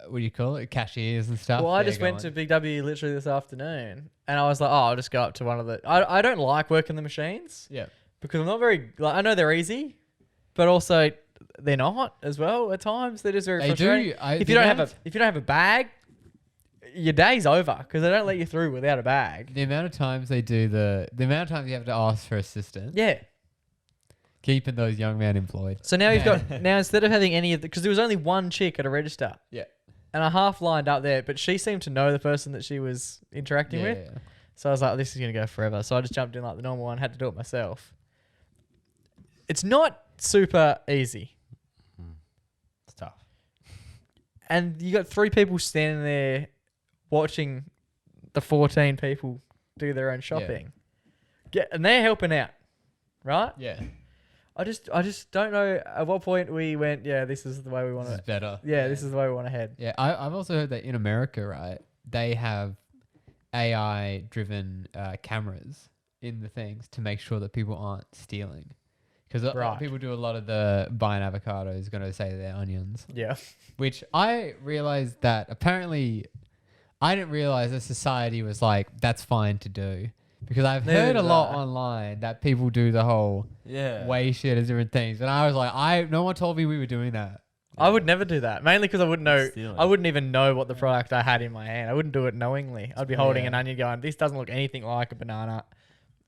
S1: what do you call it? Cashiers and stuff.
S3: Well, I
S1: They're
S3: just went to
S1: gone.
S3: Big W literally this afternoon, and I was like, I'll just go up to one of the... I don't like working the machines
S1: Yeah.
S3: because I'm not very... I know they're easy, but also they're not as well. At times they're just very
S1: They
S3: frustrating.
S1: do.
S3: If you don't have a bag, your day's over because they don't let you through without a bag.
S1: The amount of times they do the amount of times you have to ask for assistance,
S3: Yeah.
S1: keeping those young men employed.
S3: So now you've got instead of having any of the, because there was only one chick at a register.
S1: Yeah.
S3: And I half lined up there, but she seemed to know the person that she was interacting with.
S1: Yeah.
S3: So I was like, this is going to go forever. So I just jumped in like the normal one, had to do it myself. It's not super easy.
S2: It's tough.
S3: And you got 3 people standing there watching the 14 people do their own shopping. Yeah, and they're helping out, right?
S1: Yeah.
S3: I just don't know at what point we went, yeah, this is the way we want
S1: This is
S3: to.
S1: better.
S3: Yeah, this is the way we want to head.
S1: Yeah, I've also heard that in America, right, they have AI-driven cameras in the things to make sure that people aren't stealing. Because
S3: Right.
S1: people do a lot of the buying avocados, going to say they're onions.
S3: Yeah.
S1: Which I realized that apparently I didn't realize that society was like, that's fine to do. Because I've
S3: Neither
S1: heard a
S3: did
S1: lot
S3: I.
S1: online that people do the whole
S2: Yeah.
S1: weigh shit as different things. And I was like, no one told me we were doing that.
S3: I would never do that, mainly because I wouldn't know.
S2: Stealing.
S3: I wouldn't even know what the product I had in my hand. I wouldn't do it knowingly. I'd be holding
S1: Yeah.
S3: an onion, going, "This doesn't look anything like a banana,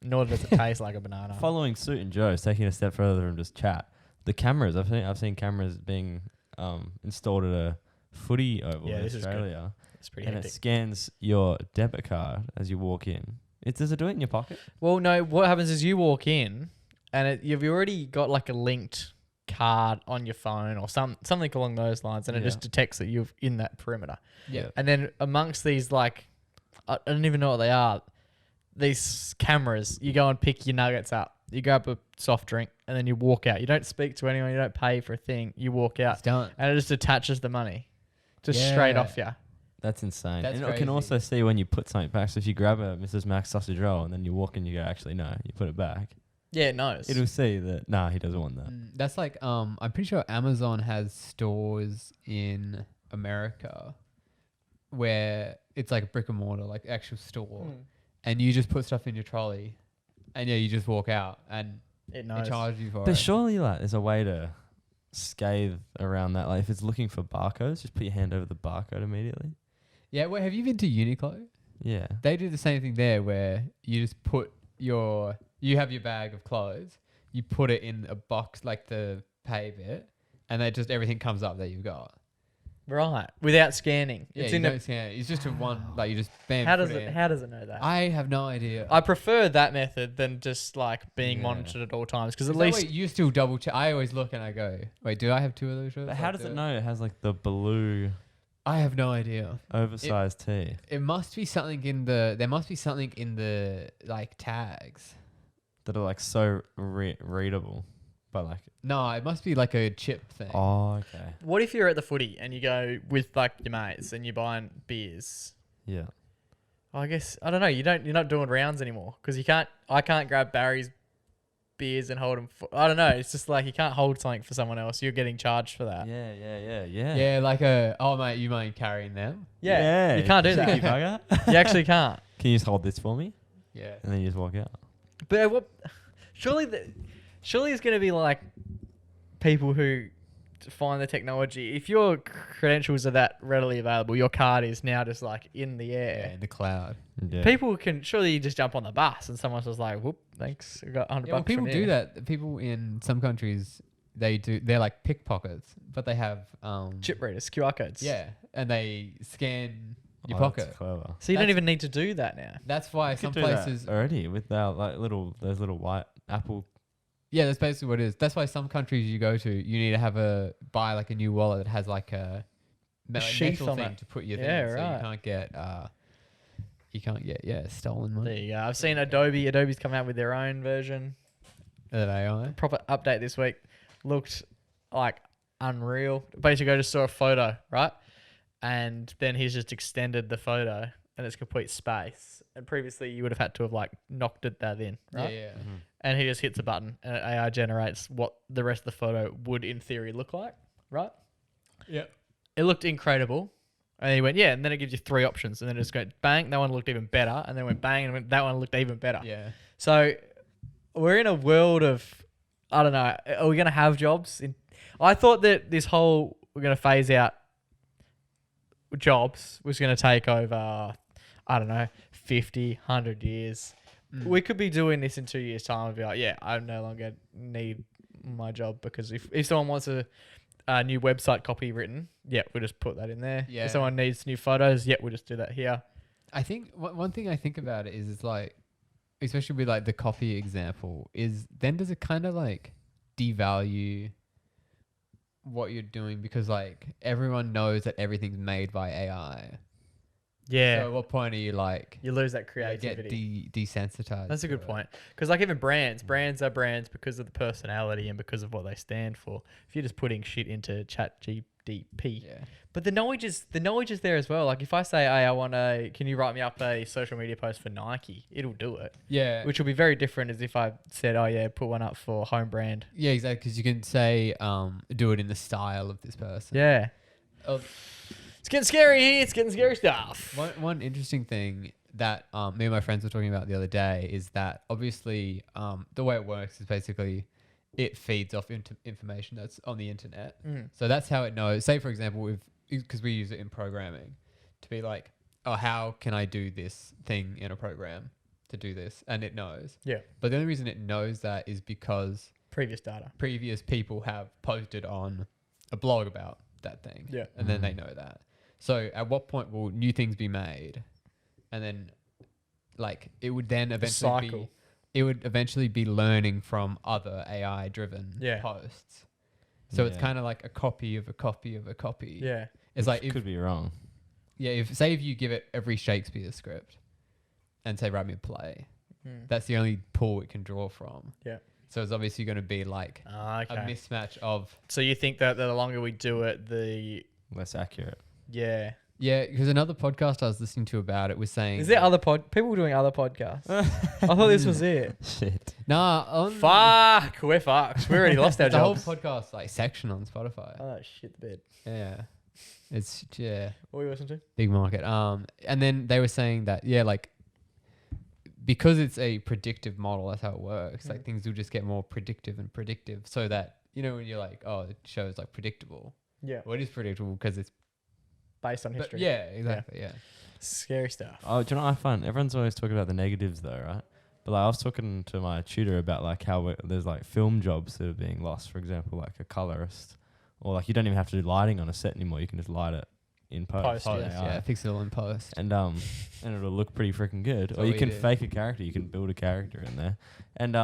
S3: nor does it taste like a banana."
S2: Following suit and Joe's, taking a step further and just chat. The cameras, I've seen cameras being installed at a footy oval
S3: Yeah,
S2: in
S3: this is good.
S2: Australia,
S3: It's pretty
S2: and
S3: hectic.
S2: it scans your debit card as you walk in. Does it do it in your pocket?
S3: Well, no. What happens is you walk in, and you've already got like a linked card on your phone or something along those lines, and it
S2: Yeah.
S3: just detects that you're in that perimeter.
S1: Yeah.
S3: And then amongst these, like, I don't even know what they are. These cameras, you go and pick your nuggets up. You grab a soft drink, and then you walk out. You don't speak to anyone. You don't pay for a thing. You walk out,
S1: It's done.
S3: and it just attaches the money, just straight
S1: Yeah.
S3: off you.
S2: That's insane.
S1: That's
S2: and it
S1: crazy.
S2: can also see when you put something back. So if you grab a Mrs. Max sausage roll and then you walk in, you go, actually, no, you put it back.
S3: Yeah, it knows.
S2: It'll see that, nah, he doesn't want that.
S1: That's like, I'm pretty sure Amazon has stores in America where it's like a brick and mortar, like actual store. And you just put stuff in your trolley and yeah, you just walk out and
S3: It knows.
S1: it charges you for
S2: But
S1: it.
S2: surely, like, there's a way to scathe around that. Like, if it's looking for barcodes, just put your hand over the barcode immediately.
S1: Yeah, well, have you been to Uniqlo?
S2: Yeah.
S1: They do the same thing there where you just put you have your bag of clothes, you put it in a box like the pay bit, and then just everything comes up that you've got.
S3: Right, without scanning.
S1: Yeah,
S3: It's
S1: you
S3: in
S1: don't
S3: the.
S1: scan it. It's just a one, like you just bam.
S3: How
S1: put
S3: does it?
S1: in.
S3: How does it know that?
S1: I have no idea.
S3: I prefer that method than just like being
S2: Yeah.
S3: monitored at all times, because at
S1: Is that
S3: least
S1: way you still double check. I always look and I go, wait, do I have 2 of those shirts?
S2: But how
S1: Like
S2: does it
S1: the-
S2: know it has, like, the blue
S1: I have no idea.
S2: oversized tee?
S1: It must be something in the. There must be something in the like tags.
S2: That are, like, so readable. But, like,
S1: No, it must be like a chip thing.
S2: oh, okay.
S3: what if you're at the footy and you go with like your mates and you're buying beers?
S2: Yeah.
S3: I guess I don't know. You're not doing rounds anymore because you can't. I can't grab Barry's beers and hold them. I don't know. It's just like you can't hold something for someone else. You're getting charged for that.
S2: Yeah.
S1: Yeah, like oh mate, you mind carrying them?
S3: Yeah, you can't do
S2: Cheeky
S3: that.
S2: bugger.
S3: You actually can't.
S2: Can you just hold this for me?
S1: Yeah.
S2: And then you just walk out.
S3: But what? Surely it's going to be like people who find the technology. If your credentials are that readily available, your card is now just like in the
S1: Yeah,
S3: air.
S1: in the cloud.
S2: Yeah.
S3: People can surely just jump on the bus and someone's just like, "Whoop, thanks, I got 100
S1: Yeah, well,
S3: bucks."
S1: people
S3: from
S1: do
S3: you."
S1: that. People in some countries, they're like pickpockets, but they have
S3: Chip readers, QR codes.
S1: Yeah, and they scan your
S2: Oh,
S1: pocket.
S2: That's clever.
S3: So you don't
S1: That's-
S3: even need to do that now.
S1: That's why
S2: You
S1: some
S2: could do that
S1: places.
S2: already with those little white Apple.
S1: Yeah, that's basically what it is. That's why some countries you go to, you need to buy like a new wallet that has like a
S3: sheath
S1: metal
S3: on
S1: thing
S3: it.
S1: to put your
S3: Yeah,
S1: thing. So
S3: right.
S1: you can't get stolen
S3: There
S1: money.
S3: you go. I've seen Adobe's come out with their own version.
S1: That AI.
S3: Proper update this week. Looked like unreal. Basically, I just saw a photo, right? And then he's just extended the photo and it's complete space. And previously, you would have had to have like knocked that in, right?
S1: Yeah.
S3: And he just hits a button and AI generates what the rest of the photo would in theory look like, right?
S1: Yeah.
S3: It looked incredible. And he went, yeah, and then it gives you 3 options. And then it just went bang, that one looked even better. And then went bang, and that one looked even better.
S1: Yeah.
S3: So we're in a world of, I don't know, are we going to have jobs I thought that this whole we're going to phase out jobs was going to take over, I don't know, 50, 100 years. We could be doing this in 2 years' time and be like, yeah, I no longer need my job because if someone wants a new website copy written, yeah, we'll just put that in there.
S1: Yeah.
S3: If someone needs new photos, yeah, we'll just do that here.
S1: I think one thing I think about it is like, especially with like the copy example, is then does it kind of like devalue what you're doing because like everyone knows that everything's made by AI.
S3: Yeah.
S1: So at what point are you like
S3: You lose that
S1: get
S3: creativity.
S1: desensitized?
S3: That's a
S1: to
S3: good
S1: it?
S3: point. Because like even brands are brands because of the personality and because of what they stand for. If you're just putting shit into ChatGPT,
S1: Yeah.
S3: but the knowledge is there as well. Like if I say, hey, can you write me up a social media post for Nike? It'll do it.
S1: Yeah.
S3: Which will be very different as if I said, oh yeah, put one up for home brand.
S1: Yeah, exactly. Because you can say, do it in the style of this person.
S3: Yeah.
S1: Oh,
S3: It's getting scary here. It's getting scary stuff.
S1: one interesting thing that me and my friends were talking about the other day is that obviously the way it works is basically it feeds off information that's on the internet. So that's how it knows. Say, for example, because we use it in programming to be like, oh, how can I do this thing in a program to do this? And it knows.
S3: Yeah.
S1: But the only reason it knows that is because
S3: Previous data.
S1: previous people have posted on a blog about that thing.
S3: Yeah.
S1: And then they know that. So at what point will new things be made? And then like it would then eventually
S3: cycle.
S1: it would eventually be learning from other AI driven posts. So it's kind of like a copy of a copy of a copy.
S3: Yeah.
S1: It's like
S2: Could be wrong.
S1: yeah, if you give it every Shakespeare script and say write me a play, that's the only pool it can draw from.
S3: Yeah.
S1: So it's obviously going to be like a mismatch of
S3: So you think that the longer we do it, the
S2: Less accurate.
S3: yeah.
S1: yeah, because another podcast I was listening to about it was saying
S3: Is there other people doing other podcasts? I thought this was it.
S2: Shit.
S1: nah,
S3: Fuck, we're fucked. We already lost our
S1: the whole
S3: jobs.
S1: podcast like section on Spotify.
S3: Oh shit, the bed.
S1: Yeah, it's
S3: What are you listening to?
S1: big market. And then they were saying that like because it's a predictive model, that's how it works. Like things will just get more predictive and predictive, so that when you're like, oh, the show's like predictable.
S3: Yeah.
S1: Well, it is predictable because it's
S3: Based on
S1: but
S3: history.
S1: yeah, exactly. Yeah.
S3: Scary stuff.
S2: Oh, do you know what I find? Everyone's always talking about the negatives though, right? But like I was talking to my tutor about like how there's like film jobs that are being lost. For example, like a colorist, or like you don't even have to do lighting on a set anymore. You can just light it in post.
S3: Post,
S2: with AI.
S1: Yeah, fix it all in post.
S2: And it'll look pretty freaking good.
S1: That's
S2: Or
S1: what
S2: you
S1: we
S2: can
S1: do.
S2: fake a character. You can build a character in there, and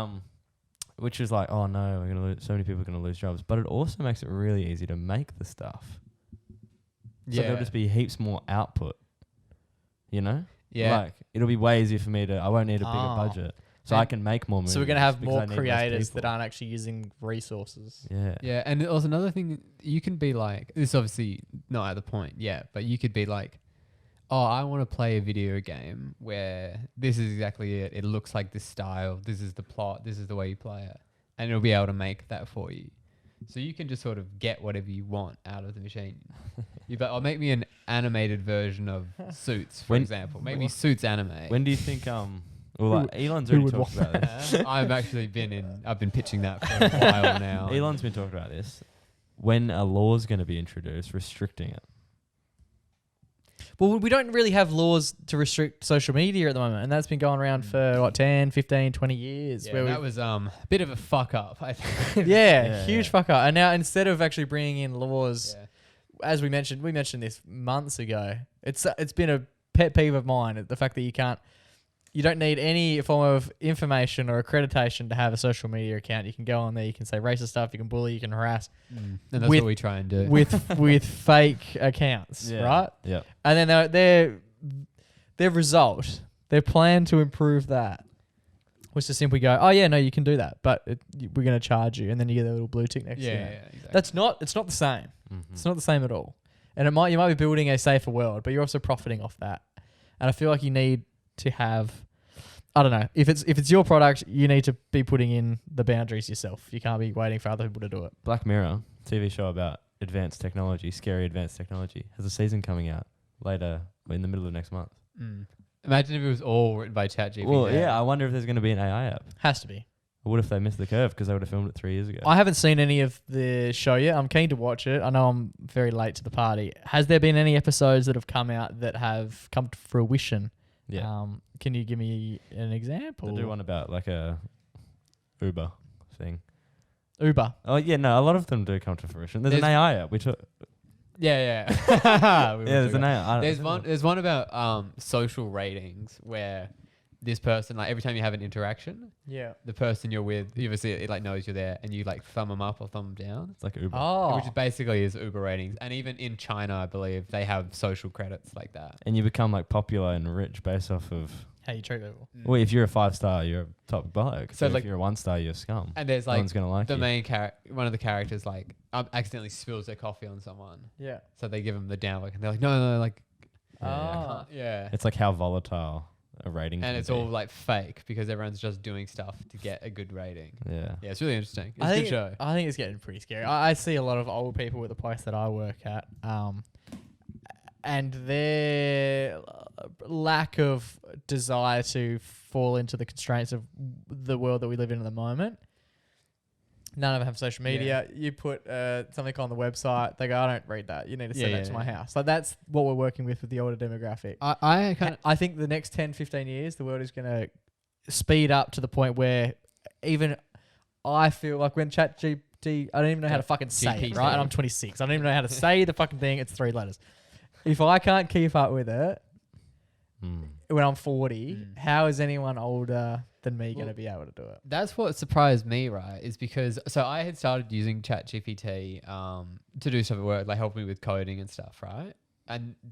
S2: which is like, oh no, we're gonna lose. So many people are gonna lose jobs. But it also makes it really easy to make the stuff. So there'll just be heaps more output. You know?
S1: Yeah.
S2: Like it'll be way easier for me to. I won't need a bigger
S3: Oh.
S2: budget, so I can make more movies.
S3: So we're gonna have
S2: because
S3: more
S2: I need less
S3: creators that
S2: people.
S3: aren't actually using resources.
S2: Yeah.
S1: Yeah, and also another thing, you can be like, this is obviously not at the point yet, but you could be like, oh, I want to play a video game where this is exactly it. It looks like this style. This is the plot. This is the way you play it. And it'll be able to make that for you. So you can just sort of get whatever you want out of the machine. You bet, oh, make me an animated version of Suits, for example. Make me Suits anime.
S2: When do you think well, like, Elon's
S3: who
S2: already
S3: would
S2: talked about this.
S1: I've been pitching that for a while now.
S2: Elon's been talking about this. When a law's going to be introduced restricting it.
S3: Well, we don't really have laws to restrict social media at the moment, and that's been going around for 10, 15, 20 years.
S1: Yeah,
S3: where
S1: that was a bit of a fuck up, I think.
S3: yeah, huge fuck up. And now instead of actually bringing in laws,
S1: Yeah.
S3: as we mentioned this months ago. It's been a pet peeve of mine, the fact that you don't need any form of information or accreditation to have a social media account. You can go on there, you can say racist stuff, you can bully, you can harass
S1: And that's
S3: With-
S1: what we try and do.
S3: with fake accounts, right?
S2: Yeah.
S3: And then their result, their plan to improve that was to simply go, oh yeah, no, you can do that, but we're going to charge you, and then you get a little blue tick next to
S1: yeah,
S3: it.
S1: exactly.
S3: It's not the same.
S2: Mm-hmm.
S3: It's not the same at all. And you might be building a safer world, but you're also profiting off that. And I feel like you need to have, I don't know, if it's your product, you need to be putting in the boundaries yourself. You can't be waiting for other people to do it.
S2: Black Mirror, TV show about advanced technology, scary advanced technology, has a season coming out later in the middle of next month.
S1: Imagine if it was all written by ChatGPT.
S2: Well, yeah, I wonder if there's going to be an AI app.
S3: Has to be.
S2: What if they missed the curve because they would have filmed it 3 years ago?
S3: I haven't seen any of the show yet. I'm keen to watch it. I know I'm very late to the party. Has there been any episodes that have come out that have come to fruition?
S2: Yeah.
S3: Can you give me an example?
S2: They do one about like a Uber thing.
S3: Uber.
S2: Oh yeah, no, a lot of them do come to fruition. There's an AI app.
S1: Yeah.
S2: There's an AI.
S1: There's one about social ratings where this person, like every time you have an interaction, the person you're with, obviously it like knows you're there, and you like thumb them up or thumb them down.
S2: It's like Uber.
S3: Oh.
S1: Which basically is Uber ratings. And even in China, I believe they have social credits like that.
S2: And you become like popular and rich based off of
S3: how you treat people.
S2: Well, if you're a 5-star, you're a top bloke.
S1: So
S2: So
S1: like,
S2: if you're a 1-star, you're scum.
S1: And there's
S2: No
S1: like
S2: one's gonna like
S1: the
S2: you.
S1: main character, one of the characters like accidentally spills their coffee on someone.
S3: Yeah.
S1: So they give them the down look, and they're like, no, like,
S3: Oh.
S1: yeah.
S2: It's like how volatile a rating
S1: And
S2: can
S1: it's
S2: be.
S1: all like fake because everyone's just doing stuff to get a good rating.
S2: Yeah.
S1: Yeah, it's really interesting. It's
S3: I
S1: a
S3: think
S1: good show.
S3: I think it's getting pretty scary. I see a lot of old people at the place that I work at, and their lack of desire to fall into the constraints of the world that we live in at the moment. None of them have social media. You put something on the website, they go, I don't read that. You need to send that to my house. Like that's what we're working with the older demographic. I think the next 10, 15 years, the world is going to speed up to the point where even I feel like when ChatGPT, I don't even know how to fucking say it, right? And I'm 26. I don't even know how to say the fucking thing. It's 3 letters. If I can't keep up with it when I'm 40, how is anyone older than me going to be able to do it?
S1: That's what surprised me, right? Is because so I had started using ChatGPT to do stuff at work, like help me with coding and stuff, right?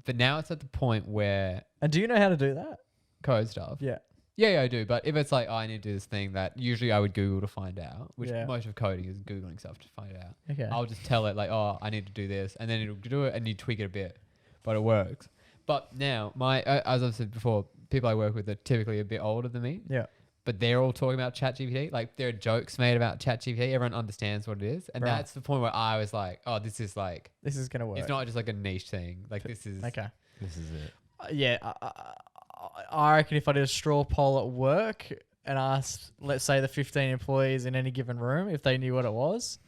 S1: But now it's at the point where
S3: And do you know how to do that?
S1: code stuff.
S3: Yeah.
S1: Yeah, I do. But if it's like, oh, I need to do this thing that usually I would Google to find out, which most of coding is Googling stuff to find out.
S3: Okay.
S1: I'll just tell it like, oh, I need to do this, and then it'll do it, and you tweak it a bit, but it works. But now, as I've said before, people I work with are typically a bit older than me.
S3: Yeah.
S1: But they're all talking about ChatGPT. Like, there are jokes made about ChatGPT. Everyone understands what it is. And that's the point where I was like, oh, this is going to work. It's not just like a niche thing. Like, this is...
S3: Okay.
S2: This is it.
S3: Yeah. I reckon if I did a straw poll at work and asked, let's say, the 15 employees in any given room, if they knew what it was,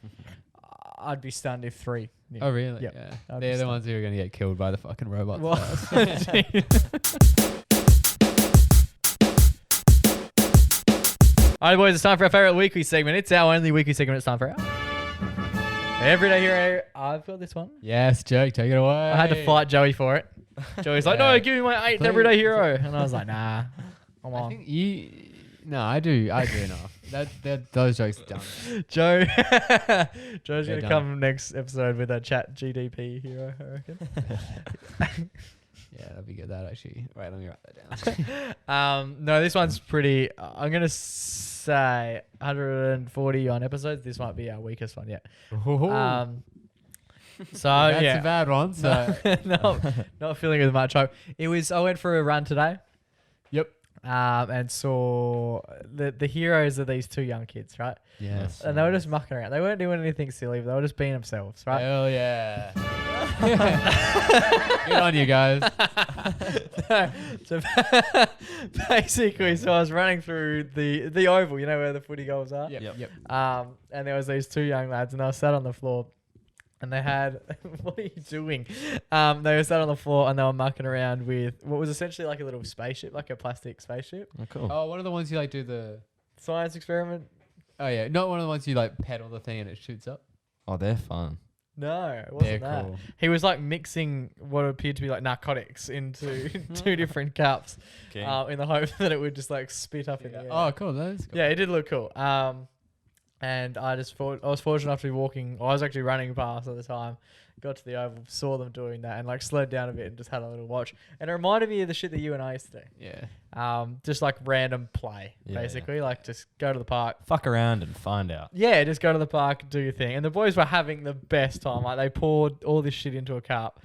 S3: I'd be stunned if 3 knew.
S1: Oh, really?
S3: Yep.
S1: Yeah. They're the ones who are going to get killed by the fucking robots.
S3: Well, Alright, boys, it's time for our favourite weekly segment. It's our only weekly segment. It's time for our Everyday Hero. I've got this one.
S1: Yes, Jake, take it away.
S3: I had to fight Joey for it. Joey's like, no, give me my 8th Everyday Hero. And I was like, nah. I'm
S1: I
S3: on.
S1: think you... No, I do enough. Those jokes are done.
S3: Joe's going to
S1: done.
S3: come next episode with a chat GDP hero, I reckon.
S1: Yeah, that'd be good. That actually... Wait, let me write that down.
S3: No, this one's pretty... I'm going to say 141 episodes. This might be our weakest one yet. So
S1: That's
S3: yeah,
S1: a bad one. So
S3: not feeling as much hope. I went for a run today.
S1: Yep.
S3: And saw the heroes of these 2 young kids, right?
S1: Yes.
S3: And they were just mucking around. They weren't doing anything silly. They were just being themselves, right?
S1: Hell yeah. Good on you guys.
S3: So basically, so I was running through the oval, you know where the footy goals are?
S1: Yep.
S3: And there was these 2 young lads, and they were sat on the floor. And they had, what are you doing? They were sat on the floor and they were mucking around with what was essentially like a little spaceship, like a plastic spaceship.
S2: Oh, cool.
S1: Oh, one of the ones you like do the...
S3: Science experiment?
S1: Oh, yeah. Not one of the ones you like pedal the thing and it shoots up.
S2: Oh, they're fun.
S3: No, it wasn't
S1: They're
S3: that.
S1: cool.
S3: He was like mixing what appeared to be like narcotics into 2 different cups
S2: Okay.
S3: in the hope that it would just like spit up in the air.
S1: Oh, cool. That is cool.
S3: Yeah, it did look cool. And I was fortunate enough to be walking. I was actually running past at the time. Got to the oval, saw them doing that, and like slowed down a bit and just had a little watch. And it reminded me of the shit that you and I used to do.
S1: Yeah.
S3: Just like random play, basically. Like just go to the park.
S2: Fuck around and find out.
S3: Yeah, just go to the park, do your thing. And the boys were having the best time. Like they poured all this shit into a cup,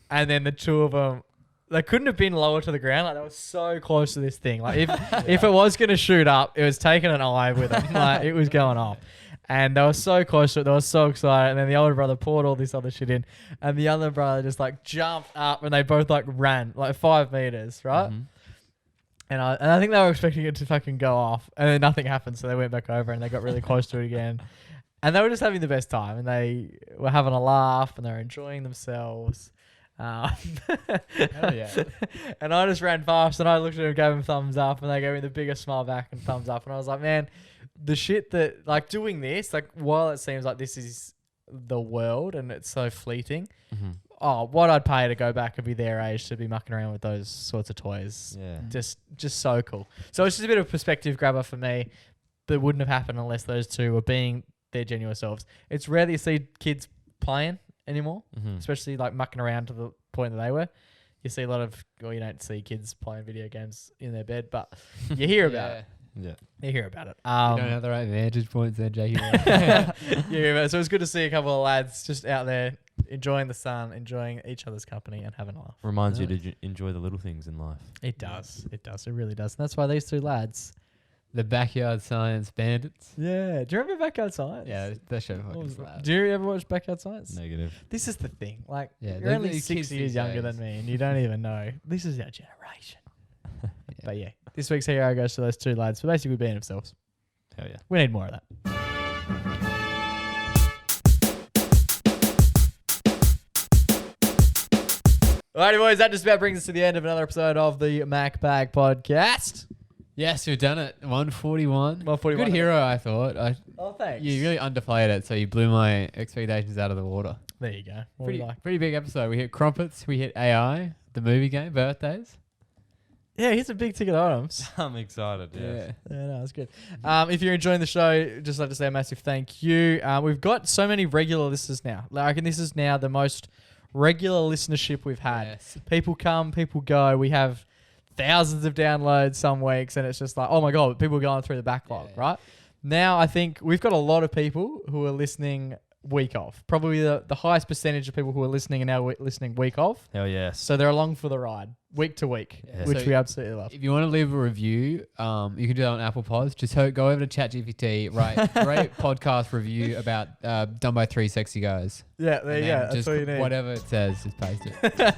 S3: and then the 2 of them. They couldn't have been lower to the ground. Like they were so close to this thing. Like if it was gonna shoot up, it was taking an eye with them. Like it was going off. And they were so close to it. They were so excited. And then the older brother poured all this other shit in. And the other brother just like jumped up and they both like ran like 5 meters, right? And I think they were expecting it to fucking go off, and then nothing happened. So they went back over and they got really close to it again. And they were just having the best time, and they were having a laugh, and they were enjoying themselves. Hell
S1: yeah.
S3: And I just ran past, and I looked at them, gave them thumbs up, and they gave me the biggest smile back and thumbs up. And I was like, man, the shit that, like, doing this, like, while it seems like this is the world and it's so fleeting, what I'd pay to go back and be their age to be mucking around with those sorts of toys.
S2: Yeah.
S3: Just so cool. So it's just a bit of a perspective grabber for me that wouldn't have happened unless those two were being their genuine selves. It's rare that you see kids playing anymore, especially like mucking around to the point that they were. You see a lot of, well, you don't see kids playing video games in their bed, but you hear about it.
S2: Yeah.
S3: You hear about it.
S1: You don't have the right vantage points there, Jakey.
S3: Yeah, so it's good to see a couple of lads just out there enjoying the sun, enjoying each other's company, and having a laugh.
S2: Reminds you to enjoy the little things in life.
S3: It does. It does. It really does. And that's why these two lads.
S1: The Backyard Science Bandits.
S3: Yeah. Do you remember Backyard Science?
S1: Yeah, that show fucking slaps.
S3: Do you ever watch Backyard Science?
S2: Negative.
S3: This is the thing. Like,
S1: Yeah,
S3: you're only
S1: these
S3: 6
S1: kids
S3: years
S1: these
S3: younger
S1: days.
S3: than me, and you don't even know. This is our generation. But yeah, this week's hero goes to those two lads for basically being themselves.
S2: Hell yeah.
S3: We need more of that. Alrighty, boys, that just about brings us to the end of another episode of the MacPack podcast.
S1: Yes, we've done it. 141.
S3: 141.
S1: Good hero, I thought.
S3: Oh, thanks.
S1: You really underplayed it, so you blew my expectations out of the water.
S3: There you go. What do you like?
S1: Pretty big episode. We hit Crumpets, we hit AI, the movie game, birthdays.
S3: Yeah, here's some big ticket items.
S2: I'm excited. Yes.
S3: Yeah, no, that's good. If you're enjoying the show, just like to say a massive thank you. We've got so many regular listeners now. Like, I reckon this is now the most regular listenership we've had.
S1: Yes.
S3: People come, people go. We have thousands of downloads some weeks, and it's just like, oh my God, people are going through the backlog, right? Now, I think we've got a lot of people who are listening week off. Probably the highest percentage of people who are listening are now listening week off.
S2: Hell yes.
S3: So they're along for the ride, week to week,
S1: Yeah.
S3: which
S1: So
S3: we absolutely love.
S1: If you want to leave a review, you can do that on Apple Pods. Just go over to ChatGPT, write podcast review about done by 3 sexy guys.
S3: Yeah, there you
S1: And
S3: go.
S1: then
S3: That's
S1: just
S3: all you need.
S1: whatever it says, just paste it.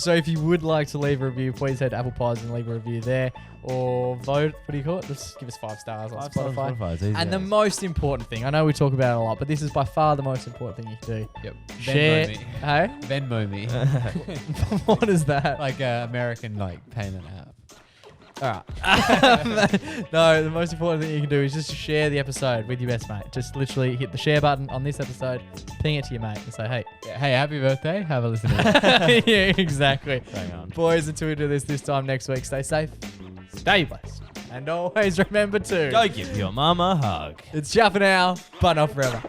S3: If you would like to leave a review, please head to Apple Pods and leave a review there, or vote. What do you call it? Just give us 5 stars on Spotify.
S2: It's easy
S3: And the
S2: as.
S3: most important thing, I know we talk about it a lot, but this is by far the most important thing you can do.
S1: Yep.
S3: Share.
S1: Venmo me.
S3: Hey,
S1: Venmo me.
S3: what is that?
S1: Like American payment app.
S3: All right. No, the most important thing you can do is just share the episode with your best mate. Just literally hit the share button on this episode, ping it to your mate, and say, hey.
S1: Yeah, hey, happy birthday. Have a listen to it.
S3: Yeah, exactly.
S2: Bang on.
S3: Boys, until we do this time next week, stay safe, stay blessed, and always remember to
S2: Go give your mama a hug.
S3: it's ciao for now, but not forever.